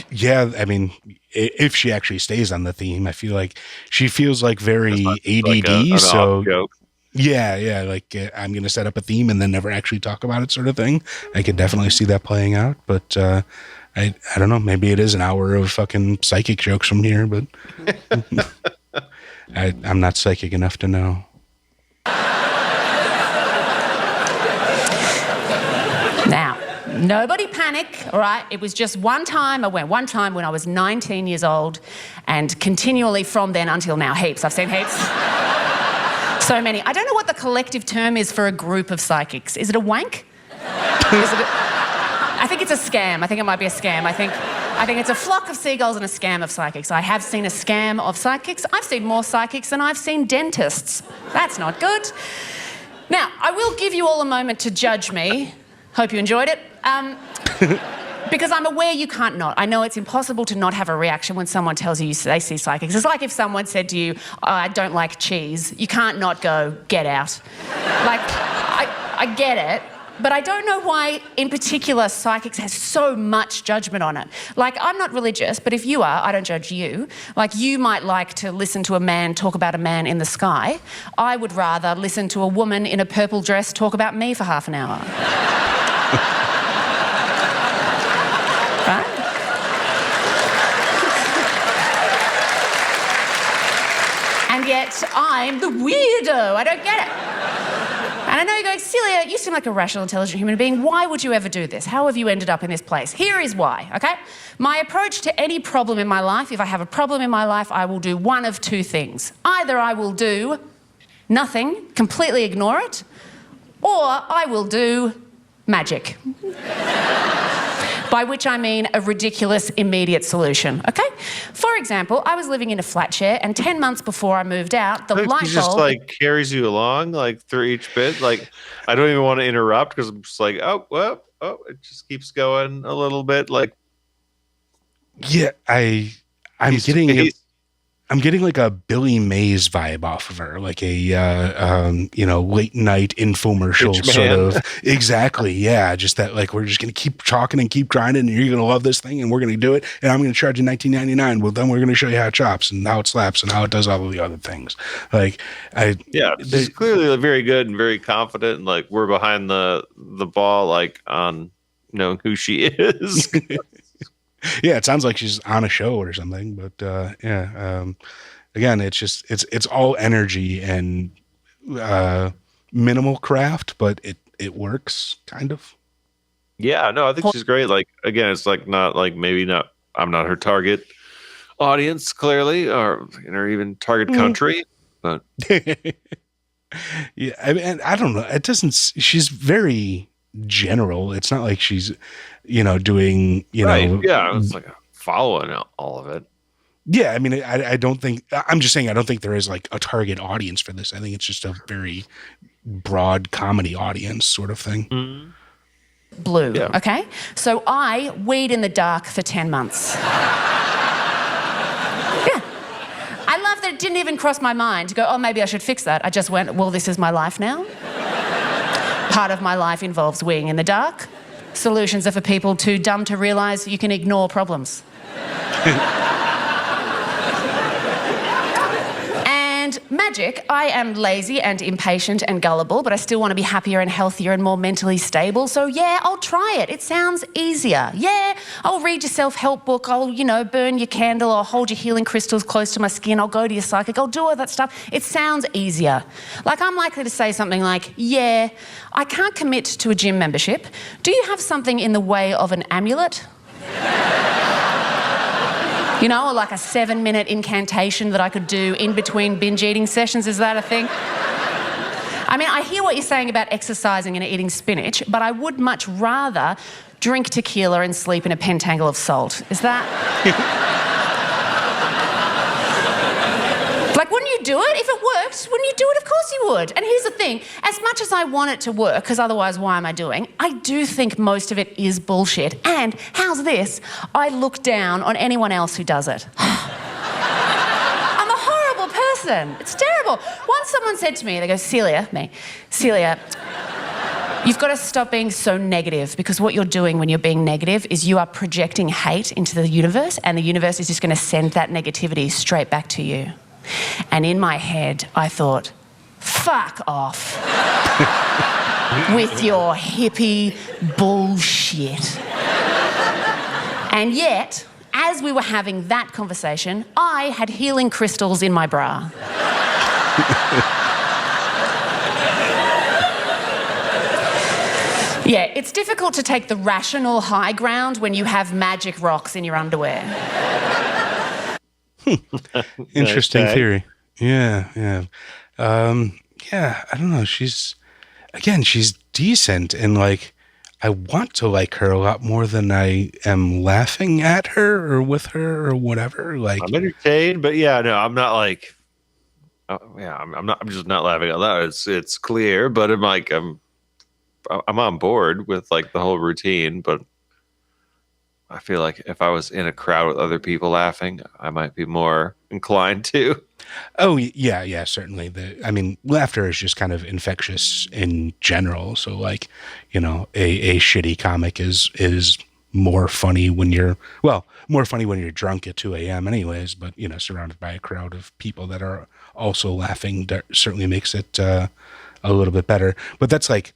Yeah, I mean, if she actually stays on the theme, I feel like she feels like very ADD. Like so joke. yeah, like I'm going to set up a theme and then never actually talk about it, sort of thing. I could definitely see that playing out, but I don't know. Maybe it is an hour of fucking psychic jokes from here, but I'm not psychic enough to know. Now, nobody panic, all right? It was just one time when I was 19 years old, and continually from then until now, heaps. I've seen heaps. So many. I don't know what the collective term is for a group of psychics. Is it a wank? I think it's a scam. I think it might be a scam. I think it's a flock of seagulls and a scam of psychics. I have seen a scam of psychics. I've seen more psychics than I've seen dentists. That's not good. Now, I will give you all a moment to judge me. Hope you enjoyed it. Because I'm aware you can't not. I know it's impossible to not have a reaction when someone tells you they see psychics. It's like if someone said to you, oh, I don't like cheese. You can't not go, get out. Like, I get it. But I don't know why, in particular, psychics has so much judgment on it. Like, I'm not religious, but if you are, I don't judge you. Like, you might like to listen to a man talk about a man in the sky. I would rather listen to a woman in a purple dress talk about me for half an hour. Right? And yet, I'm the weirdo. I don't get it. And I know you're going, Celia, you seem like a rational, intelligent human being. Why would you ever do this? How have you ended up in this place? Here is why, okay? My approach to any problem in my life, if I have a problem in my life, I will do one of two things. Either I will do nothing, completely ignore it, or I will do magic. By which I mean a ridiculous immediate solution, okay? For example, I was living in a flat share, and 10 months before I moved out, the light bulb... just like carries you along like through each bit. Like, I don't even want to interrupt because I'm just like, it just keeps going a little bit. Like, yeah, I'm getting like a Billy Mays vibe off of her, like a late night infomercial sort of. Exactly, yeah. Just that, like, we're just gonna keep talking and keep grinding, and you're gonna love this thing, and we're gonna do it, and I'm gonna charge you $19.99. Well, then we're gonna show you how it chops and how it slaps and how it does all of the other things. Like, she's clearly very good and very confident, and like we're behind the ball, like on knowing who she is. Yeah, it sounds like she's on a show or something, but again, it's all energy and minimal craft, but it works kind of. Yeah, no, I think she's great. Like, again, it's like not like maybe not. I'm not her target audience, clearly, or even target country, but yeah, I mean, and I don't know. It doesn't. She's very general. It's not like she's, doing, right. Yeah, it's like following all of it. Yeah, I mean, I don't think. I'm just saying, I don't think there is like a target audience for this. I think it's just a very broad comedy audience sort of thing. Mm-hmm. Blue. Yeah. Okay. So I weed in the dark for 10 months. I love that it didn't even cross my mind to go, oh, maybe I should fix that. I just went, well, this is my life now. Part of my life involves weeing in the dark. Solutions are for people too dumb to realise you can ignore problems. And magic, I am lazy and impatient and gullible, but I still want to be happier and healthier and more mentally stable. So yeah, I'll try it. It sounds easier. Yeah, I'll read your self-help book. I'll, burn your candle. I'll hold your healing crystals close to my skin. I'll go to your psychic. I'll do all that stuff. It sounds easier. Like, I'm likely to say something like, yeah, I can't commit to a gym membership. Do you have something in the way of an amulet? Or like a 7-minute incantation that I could do in between binge eating sessions. Is that a thing? I mean, I hear what you're saying about exercising and eating spinach, but I would much rather drink tequila and sleep in a pentangle of salt. Is that... Like, wouldn't you do it? If it worked, wouldn't you do it? Of course you would. And here's the thing. As much as I want it to work, because otherwise why am I doing? I do think most of it is bullshit. And how's this? I look down on anyone else who does it. I'm a horrible person. It's terrible. Once someone said to me, they go, Celia, you've got to stop being so negative, because what you're doing when you're being negative is you are projecting hate into the universe, and the universe is just going to send that negativity straight back to you. And in my head, I thought, fuck off with your hippie bullshit. And yet, as we were having that conversation, I had healing crystals in my bra. Yeah, it's difficult to take the rational high ground when you have magic rocks in your underwear. Interesting theory. Yeah. I don't know. She's decent, and like, I want to like her a lot more than I am laughing at her or with her or whatever. Like, I'm entertained, but yeah, no, I'm not like, I'm just not laughing out loud. It's clear, but I'm like, I'm on board with like the whole routine, but I feel like if I was in a crowd with other people laughing, I might be more inclined to. Oh, yeah, certainly. Laughter is just kind of infectious in general. So, like, a shitty comic is more funny when you're drunk at 2 a.m. anyways, but, surrounded by a crowd of people that are also laughing, that certainly makes it a little bit better. But that's like,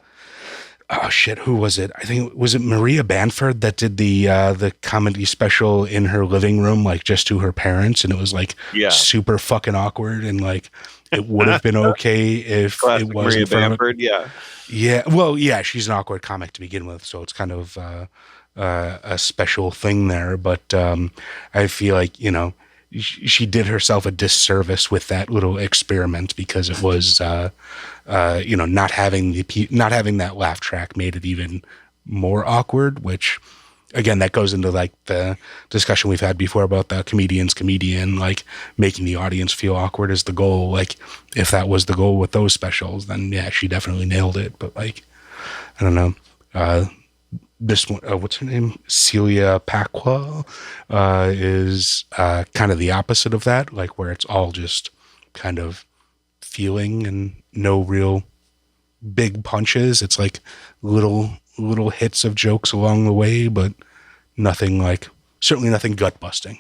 oh shit, who was it? I think, was it Maria Bamford that did the comedy special in her living room, like just to her parents, and it was like super fucking awkward, and like it would have been okay if classic it wasn't Maria Bamford. Yeah. Well, yeah, she's an awkward comic to begin with, so it's kind of a special thing there. But I feel like she did herself a disservice with that little experiment, because it was not having that laugh track made it even more awkward, which again, that goes into like the discussion we've had before about the comedian, like making the audience feel awkward is the goal. Like, if that was the goal with those specials, then yeah, she definitely nailed it. But like, I don't know, this one, what's her name? Celia Paquola, is kind of the opposite of that, like where it's all just kind of feeling and no real big punches. It's like little hits of jokes along the way, but certainly nothing gut busting.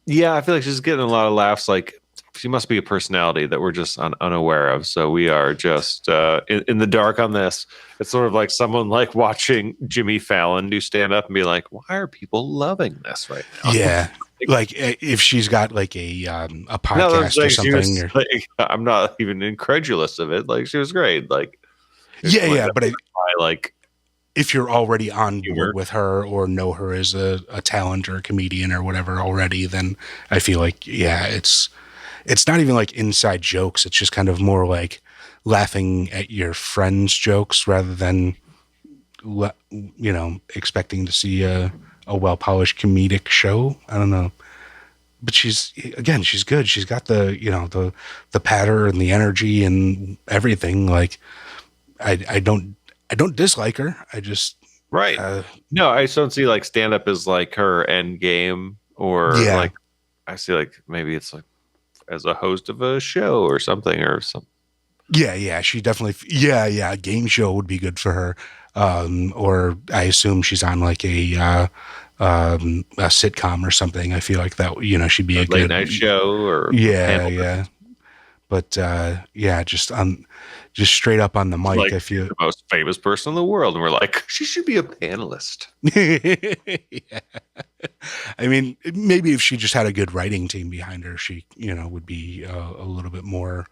Yeah, I feel like she's getting a lot of laughs. Like, she must be a personality that we're just unaware of. So we are just in the dark on this. It's sort of like someone like watching Jimmy Fallon do stand up and be like, why are people loving this right now? Yeah. like if she's got like a No, podcast or something. Or, like, I'm not even incredulous of it. Like she was great. Like yeah, but like if you're already on humor. board with her or know her as a talent or a comedian or whatever already, then I feel like it's not even like inside jokes. It's just kind of more like laughing at your friends' jokes rather than expecting to see a well-polished comedic show. I don't know. But she's good. She's got the patter and the energy and everything. Like I don't dislike her. I just Right. No, I just don't see like stand up as like her end game, or like I see like maybe it's like as a host of a show or something or something. Yeah, she definitely. Yeah, a game show would be good for her. Or I assume she's on like a sitcom or something. I feel like that she'd be a late good night show or yeah. But just straight up on the mic, like I feel the most famous person in the world, and we're like, she should be a panelist. yeah. I mean, maybe if she just had a good writing team behind her, she would be a little bit more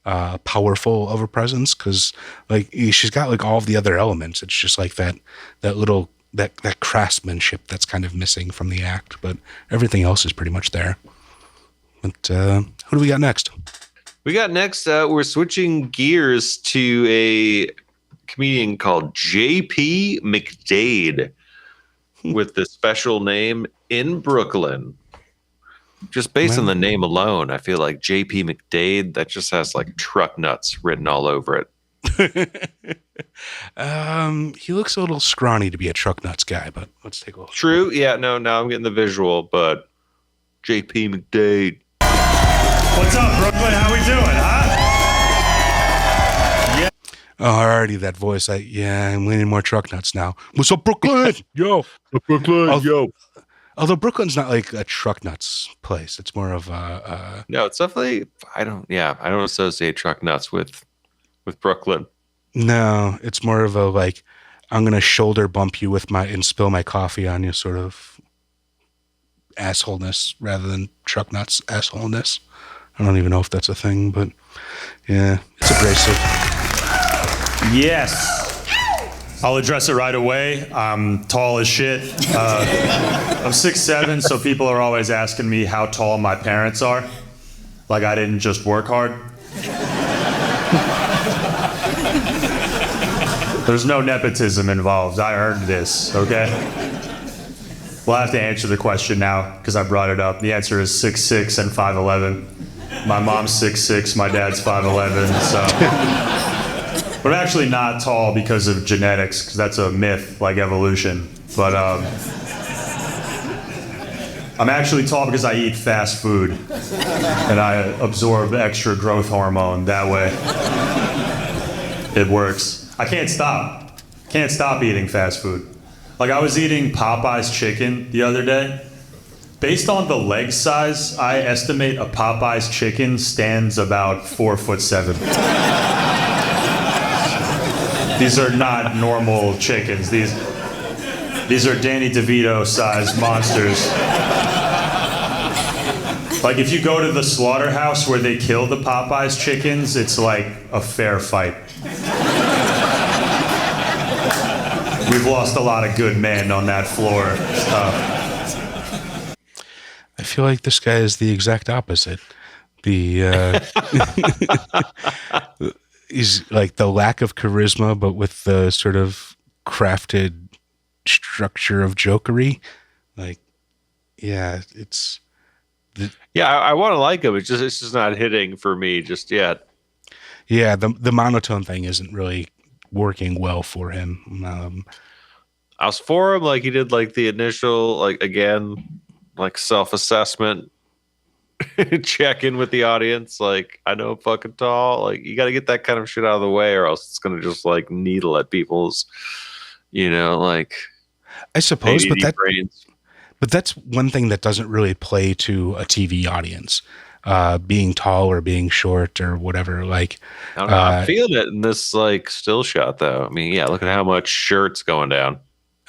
powerful of a presence, because like she's got like all of the other elements. It's just like that little that craftsmanship that's kind of missing from the act, but everything else is pretty much there. But who do we got next? We got next, we're switching gears to a comedian called JP McDade with the special name In Brooklyn. Just based on the name alone, I feel like JP McDade, that just has like truck nuts written all over it. He looks a little scrawny to be a truck nuts guy, but let's take a look. True. Yeah, no, now I'm getting the visual, but JP McDade. What's up, Brooklyn? How we doing, huh? Yeah. Oh, already that voice. I'm leaning more truck nuts now. What's up, Brooklyn? Yo. Brooklyn, yo. Although Brooklyn's not like a truck nuts place. It's more of a... No, it's definitely... I don't associate truck nuts with Brooklyn. No, it's more of a like, I'm going to shoulder bump you and spill my coffee on you sort of assholeness rather than truck nuts assholeness. I don't even know if that's a thing, but yeah, it's abrasive. Yes. I'll address it right away. I'm tall as shit. I'm 6'7", so people are always asking me how tall my parents are. Like I didn't just work hard. There's no nepotism involved. I earned this, okay? We'll have to answer the question now because I brought it up. The answer is 6'6" and 5'11". My mom's 6'6", my dad's 5'11", so... But I'm actually not tall because of genetics, because that's a myth, like evolution. But I'm actually tall because I eat fast food, and I absorb extra growth hormone that way. It works. I can't stop. Can't stop eating fast food. Like I was eating Popeye's chicken the other day. Based on the leg size, I estimate a Popeye's chicken stands about 4'7". These are not normal chickens. These are Danny DeVito-sized monsters. Like if you go to the slaughterhouse where they kill the Popeye's chickens, it's like a fair fight. We've lost a lot of good men on that floor. I feel like this guy is the exact opposite. He's like the lack of charisma, but with the sort of crafted structure of jokery. Like, yeah, it's... I want to like him. It's just not hitting for me just yet. Yeah, the monotone thing isn't really working well for him. I was for him, like he did like the initial, like again, like self-assessment, check in with the audience. Like, I know I'm fucking tall. Like, you got to get that kind of shit out of the way, or else it's gonna just like needle at people's, like. I suppose, but brains. But that's one thing that doesn't really play to a TV audience, being tall or being short or whatever. Like, I don't know. I'm feeling it in this like still shot, though. I mean, yeah, look at how much shirt's going down.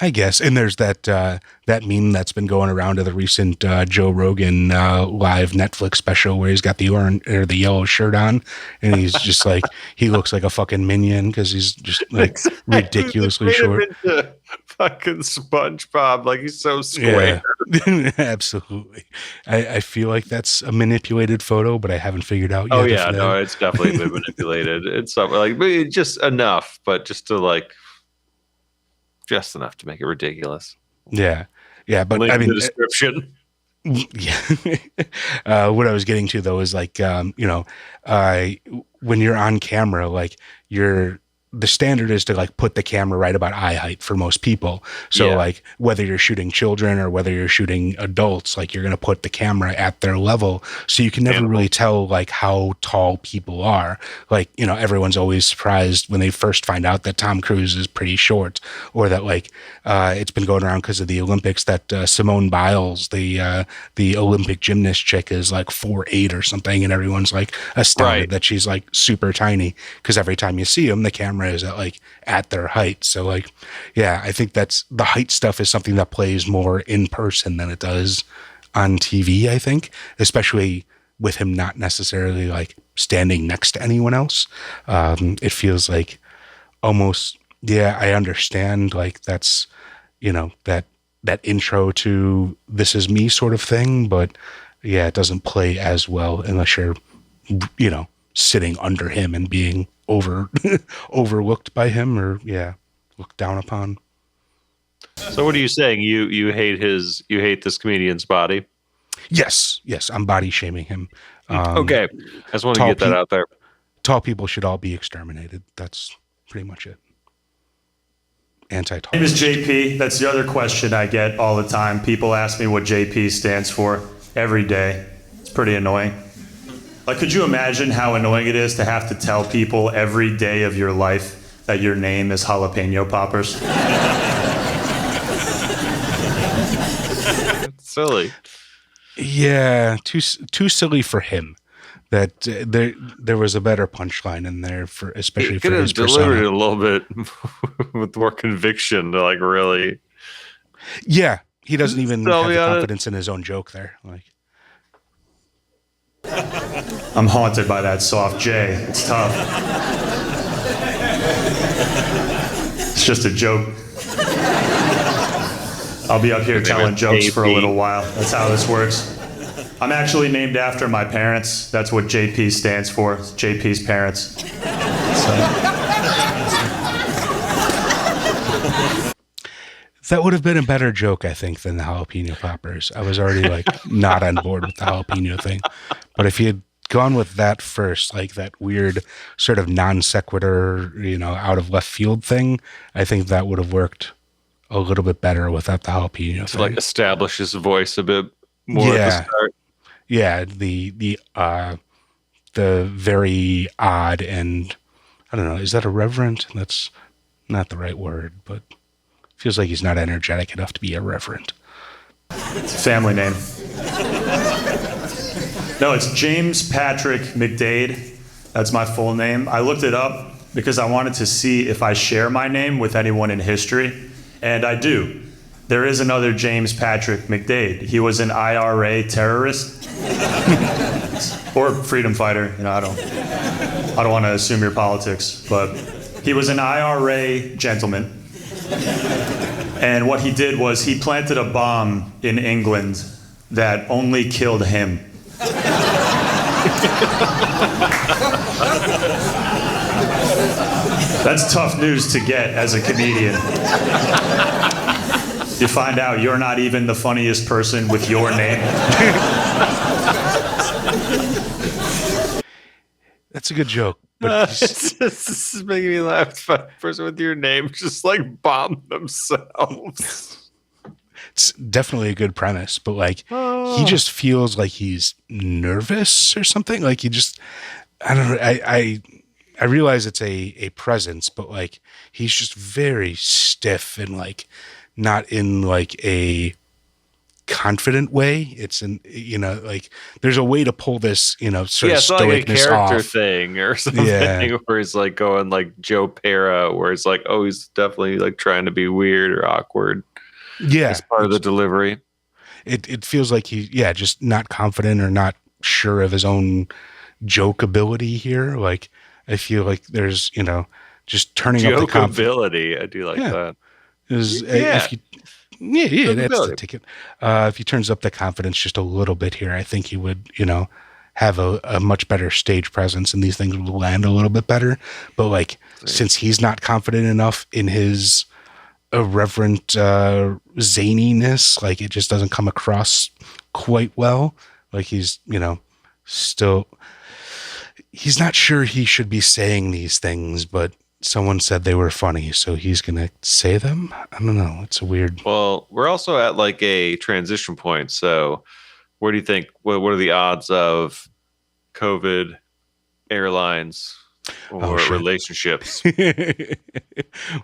I guess. And there's that that meme that's been going around of the recent Joe Rogan live Netflix special where he's got the orange or the yellow shirt on, and he's just like he looks like a fucking minion because he's just like ridiculously Made him short. into fucking SpongeBob, like he's so square. Yeah, absolutely. I feel like that's a manipulated photo, but I haven't figured out yet. Oh yeah, no, it's definitely been manipulated. It's something like but just enough, but just to like just enough to make it ridiculous. Yeah, but Link I in mean, the description. Yeah. What I was getting to though is like, when you're on camera, like the standard is to like put the camera right about eye height for most people. So like whether you're shooting children or whether you're shooting adults, like you're going to put the camera at their level. So you can never really tell like how tall people are. Like, everyone's always surprised when they first find out that Tom Cruise is pretty short, or that like, it's been going around because of the Olympics that Simone Biles, the Olympic gymnast chick, is like 4'8" or something. And everyone's like astounded that she's like super tiny because every time you see them, the camera is at their height. So like, yeah, I think that's the height stuff is something that plays more in person than it does on TV, I think, especially with him not necessarily like standing next to anyone else. It feels like almost, yeah, I understand like that's, that intro to This Is Me sort of thing, but yeah, it doesn't play as well unless you're, sitting under him and being overlooked by him or looked down upon. So what are you saying? You hate this comedian's body? Yes, I'm body shaming him. Okay, I just want to get that out there. Tall people should all be exterminated. That's pretty much it. Anti-tall. My name is JP. That's the other question I get all the time. People ask me what JP stands for every day. It's pretty annoying. Like, could you imagine how annoying it is to have to tell people every day of your life that your name is Jalapeno Poppers? It's silly. Yeah, too silly for him. That there was a better punchline in there for especially for his persona. Delivered it a little bit with more conviction to like really. Yeah, he doesn't even have the confidence in his own joke there. Like, I'm haunted by that soft J. It's tough. It's just a joke. I'll be up here telling jokes for a little while. That's how this works. I'm actually named after my parents. That's what JP stands for. It's JP's parents. that would have been a better joke, I think, than the jalapeno poppers. I was already like not on board with the jalapeno thing. But if you had gone with that first, like that weird sort of non sequitur, out of left field thing, I think that would have worked a little bit better without the jalapeno thing. Like establish his voice a bit more at the start. Yeah, the very odd and I don't know, is that irreverent? That's not the right word, but feels like he's not energetic enough to be irreverent. It's a family name. No, it's James Patrick McDade. That's my full name. I looked it up because I wanted to see if I share my name with anyone in history, and I do. There is another James Patrick McDade. He was an IRA terrorist or freedom fighter. I don't want to assume your politics, but he was an IRA gentleman. And what he did was he planted a bomb in England that only killed him. That's tough news to get as a comedian. You find out you're not even the funniest person with your name. That's a good joke. But this is making me laugh. The person with your name just like bomb themselves. It's definitely a good premise, but like he just feels like he's nervous or something. Like he just, I don't know. I realize it's a presence, but like he's just very stiff and like not in like a confident way. It's like there's a way to pull this, sort of it's not like a stoicness character off. thing or something where he's like going like Joe Pera, where it's like, oh, he's definitely like trying to be weird or awkward. Yeah. As part of the delivery. It feels like just not confident or not sure of his own joke ability here. Like, I feel like there's, just turning up the confidence. Ability. I do like that. If you, that's the ticket. If he turns up the confidence just a little bit here, I think he would, have a much better stage presence and these things will land a little bit better. But like, since he's not confident enough in his irreverent zaniness, like it just doesn't come across quite well. Like he's, still, he's not sure he should be saying these things, but someone said they were funny, so he's gonna say them. I don't know. It's a weird. Well, we're also at like a transition point. So, where do you think? What are the odds of COVID, airlines, or relationships?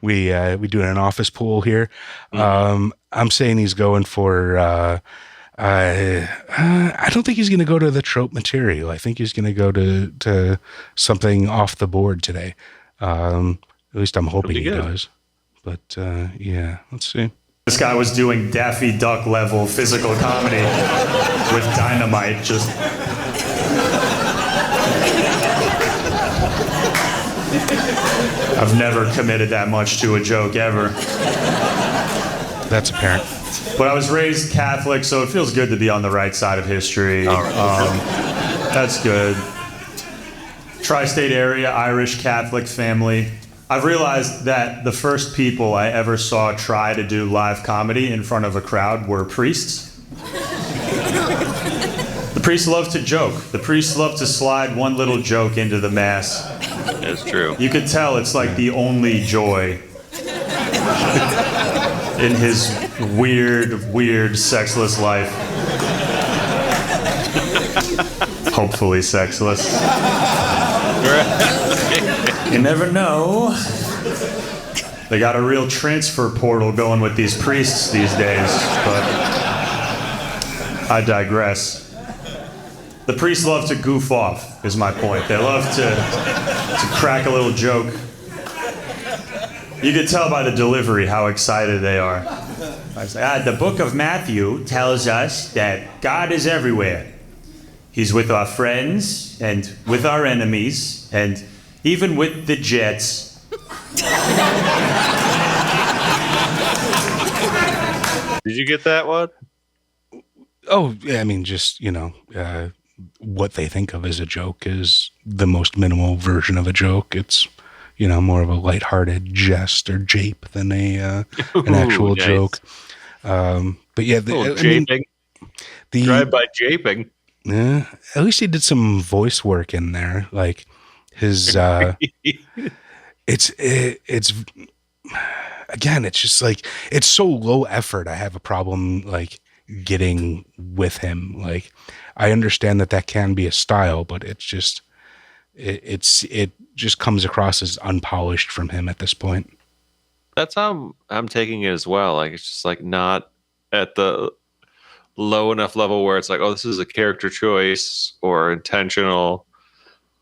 We do an office pool here. I'm saying he's going for. I don't think he's going to go to the trope material. I think he's going to go to something off the board today. At least I'm hoping he does. But let's see. This guy was doing Daffy Duck level physical comedy with dynamite. Just I've never committed that much to a joke ever. That's apparent. But I was raised Catholic, so it feels good to be on the right side of history. That's good. Tri-state area, Irish Catholic family. I've realized that the first people I ever saw try to do live comedy in front of a crowd were priests. The priests love to joke. The priests love to slide one little joke into the mass. That's true. You could tell it's like the only joy in his weird, sexless life. Hopefully sexless. You never know. They got a real transfer portal going with these priests these days, but I digress. The priests love to goof off, is my point. They love to crack a little joke. You can tell by the delivery how excited they are. I say, the book of Matthew tells us that God is everywhere. He's with our friends and with our enemies and even with the Jets. Did you get that one? Oh, yeah, I mean, just, what they think of as a joke is the most minimal version of a joke. It's, more of a lighthearted jest or jape than an actual joke. But yeah, japing. Drive-by japing. Yeah, at least he did some voice work in there. Like his, it's again, it's just like, it's so low effort. I have a problem like getting with him. Like I understand that can be a style, but it's just, it just comes across as unpolished from him at this point. That's how I'm taking it as well. Like it's just like not at the low enough level where it's like, oh, this is a character choice or intentional.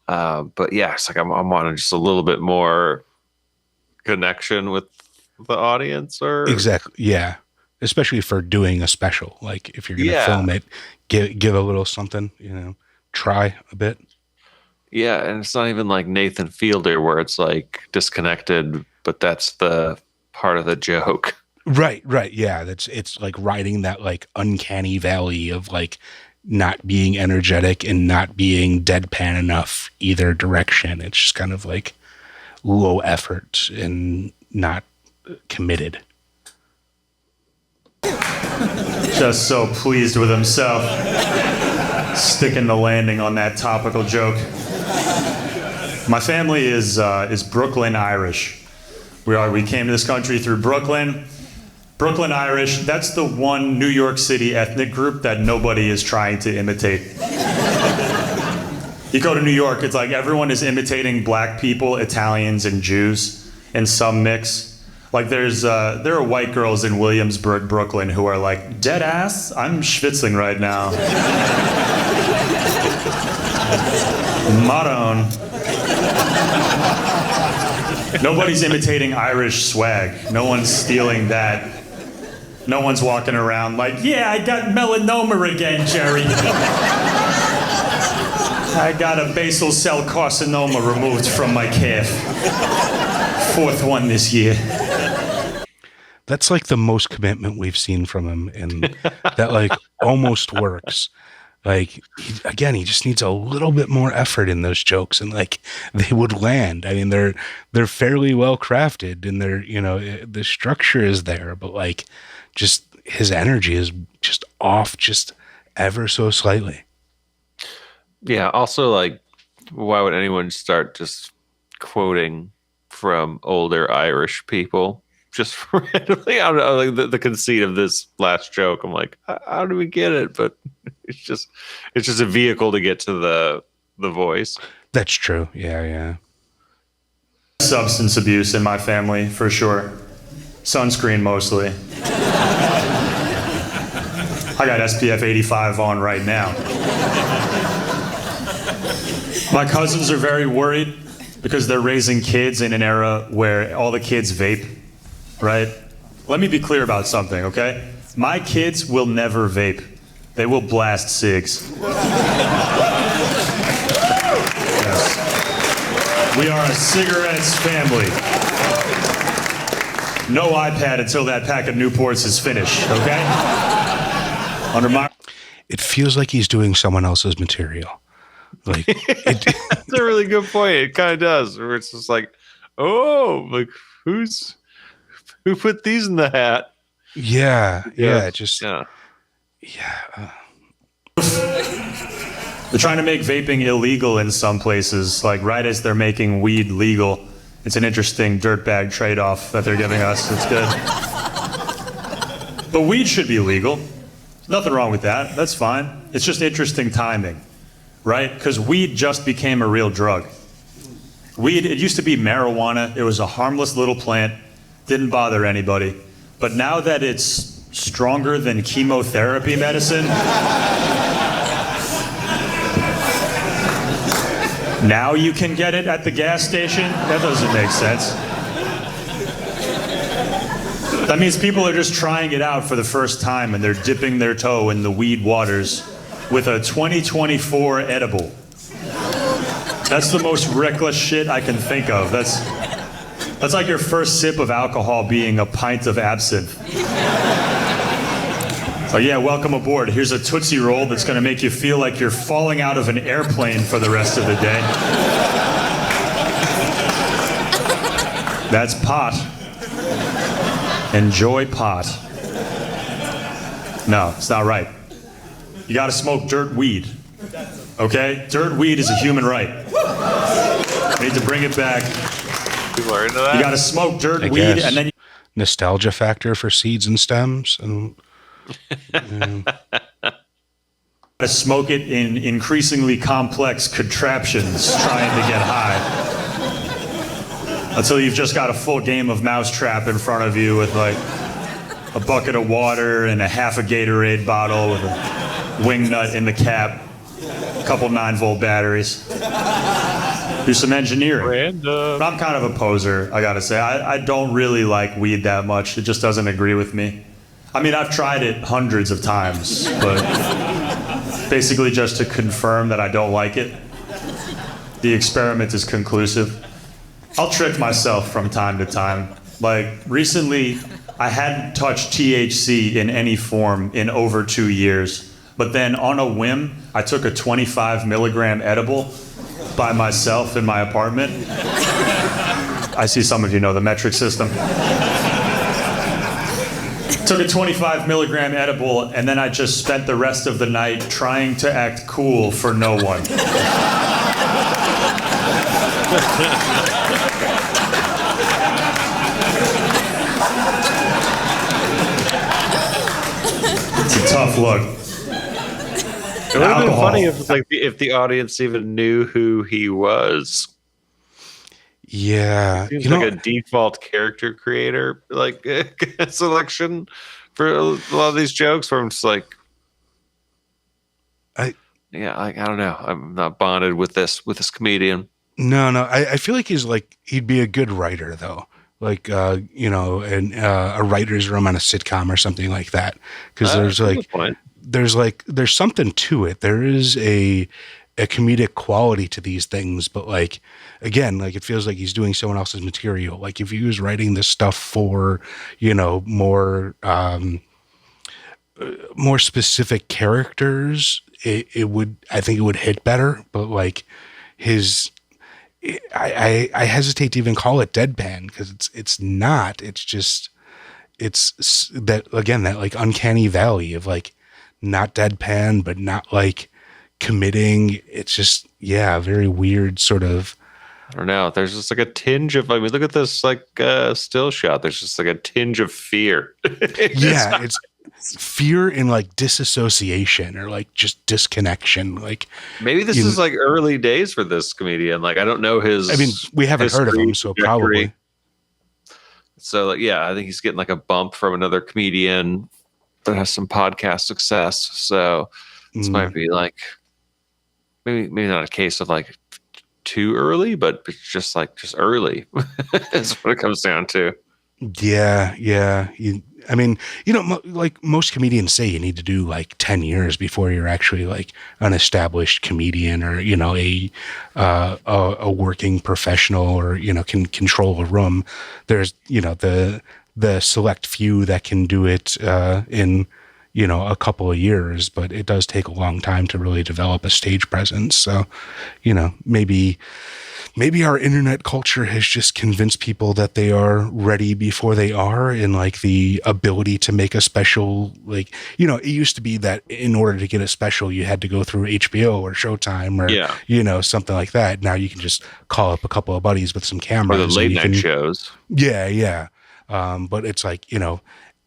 But yeah, it's like I'm wanting just a little bit more connection with the audience, or exactly, yeah. Especially for doing a special, like if you're gonna film it, give a little something, try a bit. Yeah, and it's not even like Nathan Fielder where it's like disconnected, but that's the part of the joke. Right. Yeah, it's like riding that like uncanny valley of like not being energetic and not being deadpan enough either direction. It's just kind of like low effort and not committed. Just so pleased with himself, sticking the landing on that topical joke. My family is Brooklyn Irish. We came to this country through Brooklyn. Brooklyn Irish, that's the one New York City ethnic group that nobody is trying to imitate. You go to New York, it's like everyone is imitating black people, Italians, and Jews in some mix. Like there are white girls in Williamsburg, Brooklyn, who are like, dead ass, I'm schwitzing right now. Maroon. Nobody's imitating Irish swag. No one's stealing that. No one's walking around like, yeah, I got melanoma again, Jerry. I got a basal cell carcinoma removed from my calf. 4th one this year. That's like the most commitment we've seen from him, and that like almost works. Like, he just needs a little bit more effort in those jokes, and like they would land. I mean, they're fairly well crafted, and they're, you know, the structure is there, but like just his energy is just off, just ever so slightly. Yeah. Also, like, why would anyone start just quoting from older Irish people? Just randomly, I don't know, like the conceit of this last joke. I'm like, how do we get it? But it's just a vehicle to get to the voice. That's true. Yeah. Substance abuse in my family, for sure. Sunscreen mostly. I got SPF 85 on right now. My cousins are very worried because they're raising kids in an era where all the kids vape. Right? Let me be clear about something, okay? My kids will never vape. They will blast cigs. Yes. We are a cigarettes family. No iPad until that pack of Newports is finished, okay? It feels like he's doing someone else's material. Like, That's a really good point. It kind of does. Where it's just like, oh, like who put these in the hat? Yeah. They're trying to make vaping illegal in some places, like right as they're making weed legal. It's an interesting dirtbag trade-off that they're giving us. It's good. But weed should be legal. There's nothing wrong with that. That's fine. It's just interesting timing, right? Because weed just became a real drug. Weed, it used to be marijuana. It was a harmless little plant. Didn't bother anybody. But now that it's stronger than chemotherapy medicine, now you can get it at the gas station? That doesn't make sense. That means people are just trying it out for the first time and they're dipping their toe in the weed waters with a 2024 edible. That's the most reckless shit I can think of. That's like your first sip of alcohol being a pint of absinthe. So yeah, welcome aboard. Here's a Tootsie Roll that's going to make you feel like you're falling out of an airplane for the rest of the day. That's pot. Enjoy pot. No, it's not right. You got to smoke dirt weed. Okay? Dirt weed is a human right. I need to bring it back. People are into that. You got to smoke dirt weed, and then nostalgia factor for seeds and stems, and to smoke it in increasingly complex contraptions, trying to get high, until you've just got a full game of Mousetrap in front of you with like a bucket of water and a half a Gatorade bottle with a wing nut in the cap, a couple 9-volt batteries. Do some engineering. Random. But I'm kind of a poser, I gotta say. I don't really like weed that much. It just doesn't agree with me. I mean, I've tried it hundreds of times, but basically just to confirm that I don't like it. The experiment is conclusive. I'll trick myself from time to time. Like, recently, I hadn't touched THC in any form in over 2 years. But then, on a whim, I took a 25 milligram edible by myself in my apartment. I see some of you know the metric system. Took a 25 milligram edible, and then I just spent the rest of the night trying to act cool for no one. It's a tough look. It would have been funny if, like, if the audience even knew who he was. Yeah. Seems like a default character creator like selection for a lot of these jokes where I'm just like, I don't know. I'm not bonded with this comedian. No, I feel like he'd be a good writer though. Like, and a writer's room on a sitcom or something like that. Cause there's something to it. There is a comedic quality to these things, but like, again, like it feels like he's doing someone else's material. Like if he was writing this stuff for, more specific characters, I think it would hit better, but like I hesitate to even call it deadpan because it's not. It's that, again, that like uncanny valley of like not deadpan but not like committing. It's just very weird sort of. I don't know. There's just like a tinge of. I mean, look at this like still shot. There's just like a tinge of fear. It's fear and like disassociation or like just disconnection. Like maybe this is like early days for this comedian. Like I don't know his. I mean, we haven't heard of him, so probably. So like, I think he's getting like a bump from another comedian that has some podcast success. So this might be like maybe not a case of like too early, but it's just early. That's what it comes down to. Yeah. Like most comedians say, you need to do like 10 years before you're actually like an established comedian or, a working professional or, can control a room. There's, the select few that can do it in, a couple of years, but it does take a long time to really develop a stage presence. So, maybe our internet culture has just convinced people that they are ready before they are, and like the ability to make a special, like, it used to be that in order to get a special, you had to go through HBO or Showtime or, something like that. Now you can just call up a couple of buddies with some cameras. Or the late night shows. Yeah. But it's like,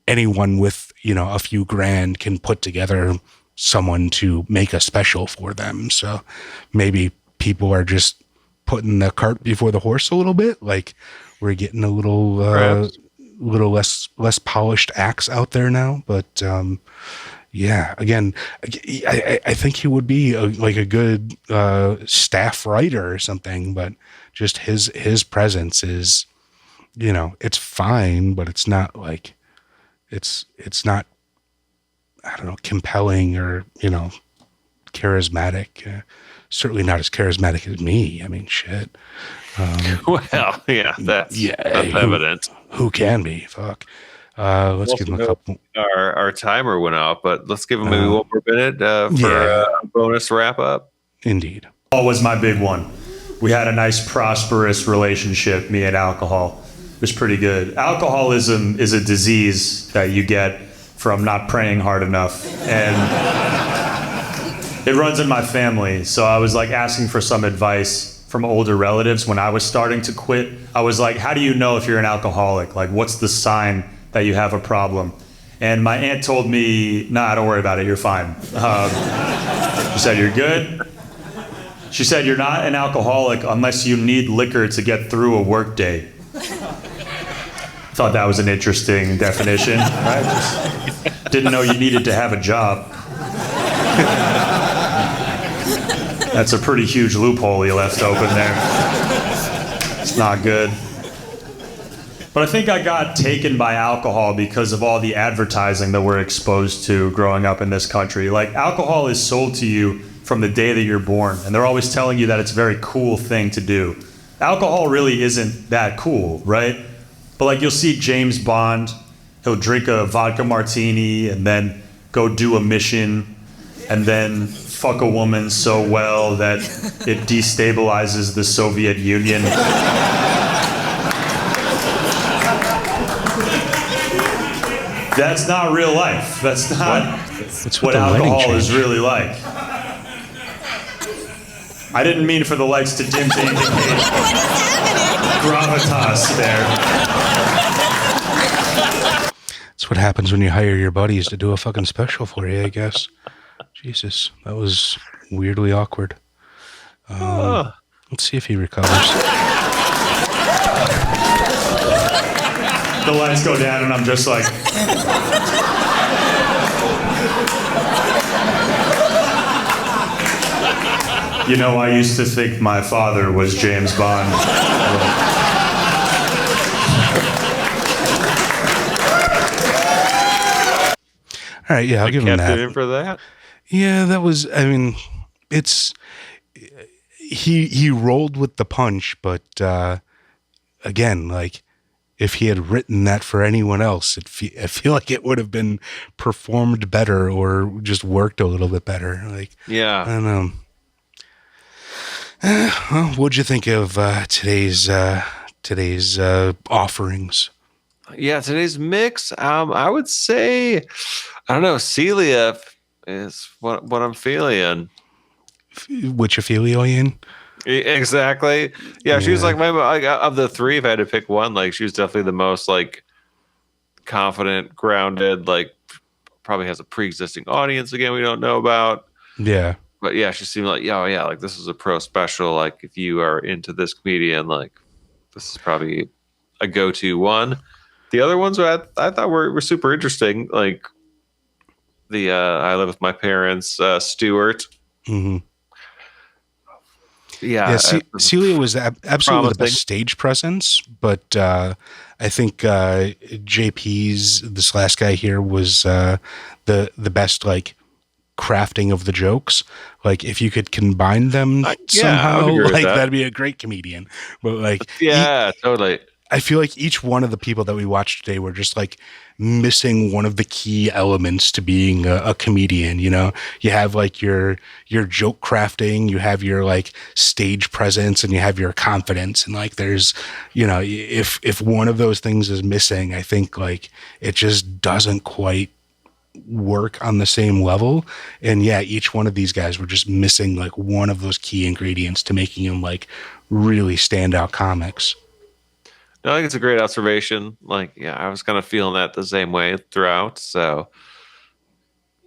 anyone with, a few grand can put together someone to make a special for them. So maybe people are just putting the cart before the horse a little bit. Like we're getting a little less polished acts out there now. But again, I think he would be a good staff writer or something. But just his presence is, it's fine, but it's not like it's not, I don't know, compelling or charismatic. Certainly not as charismatic as me. I mean, shit. That's evident. Who can be? Fuck. Let's give him a couple. Our timer went off, but let's give him maybe 1 more minute for a bonus wrap up. Indeed. Alcohol was my big one. We had a nice, prosperous relationship, me and alcohol. It was pretty good. Alcoholism is a disease that you get from not praying hard enough. And it runs in my family, so I was like asking for some advice from older relatives when I was starting to quit. I was like, how do you know if you're an alcoholic? Like, what's the sign that you have a problem? And my aunt told me, nah, don't worry about it, you're fine. She said, you're good? She said, you're not an alcoholic unless you need liquor to get through a work day. Thought that was an interesting definition, right? Just didn't know you needed to have a job. That's a pretty huge loophole you left open there. It's not good. But I think I got taken by alcohol because of all the advertising that we're exposed to growing up in this country. Like, alcohol is sold to you from the day that you're born, and they're always telling you that it's a very cool thing to do. Alcohol really isn't that cool, right? But like, you'll see James Bond, he'll drink a vodka martini and then go do a mission and then fuck a woman so well that it destabilizes the Soviet Union. That's not real life. That's not what alcohol is really like. I didn't mean for the lights to dim to indicate gravitas there. That's what happens when you hire your buddies to do a fucking special for you, I guess. Jesus, that was weirdly awkward. Let's see if he recovers. The lights go down and I'm just like... You know, I used to think my father was James Bond. All right, yeah, I'll give him Kept that. it in for that. Yeah, that was. I mean, it's he rolled with the punch, but again, like if he had written that for anyone else, I feel like it would have been performed better or just worked a little bit better. Like, Yeah. I don't know. Well, what'd you think of today's offerings? Yeah, today's mix, I would say, I don't know, Celia is what I'm feeling. Which affiliation? Exactly. Yeah, she was Yeah. like of the three, if I had to pick one, like she was definitely the most like confident, grounded, like probably has a pre-existing audience again we don't know about. Yeah. But yeah, she seemed like, oh yeah, like this is a pro special. Like if you are into this comedian, like this is probably a go-to one. The other ones I thought were super interesting. Like the I live with my parents, Stuart. Mm-hmm. Yeah, Yeah, Celia was absolutely the promising. best stage presence, but I think JP's, this last guy here, was the best like crafting of the jokes. Like if you could combine them I somehow, would agree with like that. that'd be a great comedian. But like, yeah, totally. I feel like each one of the people that we watched today were just like missing one of the key elements to being a comedian. You know, you have like your joke crafting, you have your like stage presence, and you have your confidence. And like, there's, you know, if one of those things is missing, I think like it just doesn't quite work on the same level. And yeah, each one of these guys were just missing like one of those key ingredients to making them like really standout comics. No, I think it's a great observation. Like, yeah, I was kind of feeling that the same way throughout. So,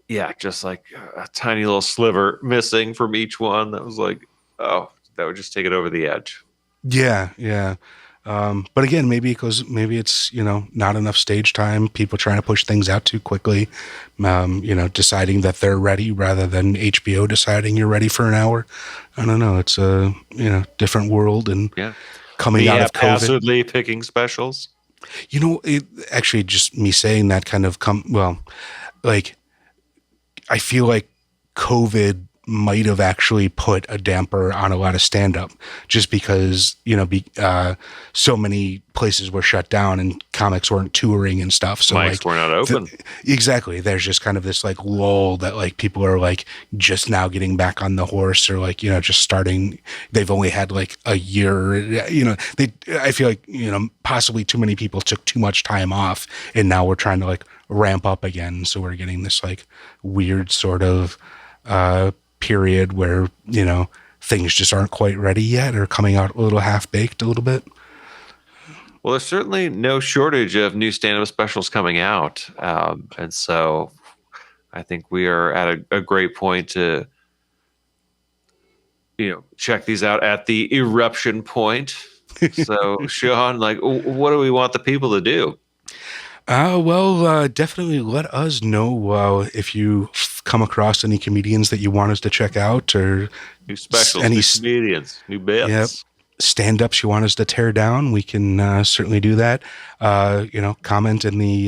yeah, just like a tiny little sliver missing from each one. That was like, oh, that would just take it over the edge. Yeah, yeah. But again, maybe it's, you know, not enough stage time, people trying to push things out too quickly, you know, deciding that they're ready rather than HBO deciding you're ready for an hour. I don't know. It's a, you know, different world, and Yeah. coming out of COVID. Haphazardly picking specials. You know, it actually, just me saying that kind of like, I feel like COVID might have actually put a damper on a lot of stand-up, just because, you know, so many places were shut down and comics weren't touring and stuff. So Mics like, were not open. exactly. There's just kind of this like lull that like people are like just now getting back on the horse, or like, you know, just starting. They've only had like a year, you know, I feel like, you know, possibly too many people took too much time off, and now we're trying to like ramp up again. So we're getting this like weird sort of, period where, you know, things just aren't quite ready yet, or coming out a little half-baked a little bit. Well, there's certainly no shortage of new stand-up specials coming out. And so I think we are at a great point to, you know, check these out at the eruption point. So, Sean, like, what do we want the people to do? Well, definitely let us know if you come across any comedians that you want us to check out, or New specials, any new comedians, new bits. Yep. stand-ups you want us to tear down. We can certainly do that. You know, comment in the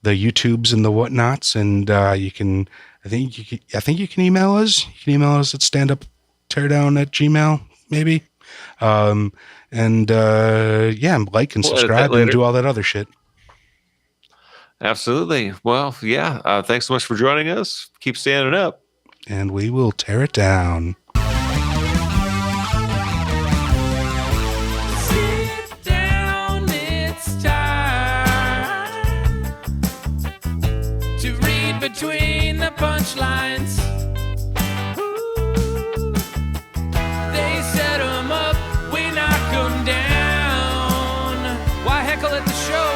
YouTubes and the whatnots, and you can. I think you can email us. You can email us at standupteardown@gmail.com, maybe. And yeah, like and We'll edit that subscribe and later. do all that other shit. Absolutely. Well, yeah. Thanks so much for joining us. Keep standing up. And we will tear it down. Sit down, it's time to read between the punchlines. Ooh. They set 'em up, we knock 'em down. Why heckle at the show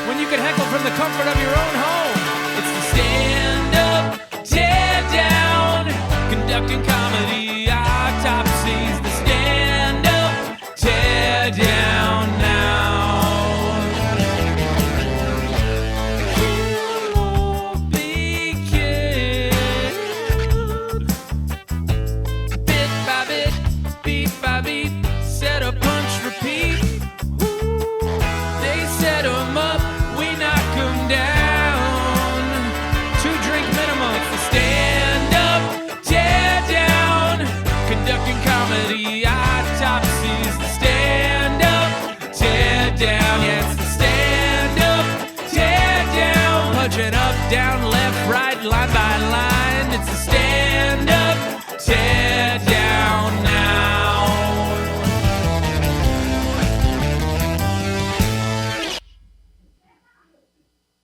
when you can heckle from the comfort of your own home? It's the Stand-Up Teardown, conducting comedy autopsies. The Stand-Up Teardown now. line by line. It's the stand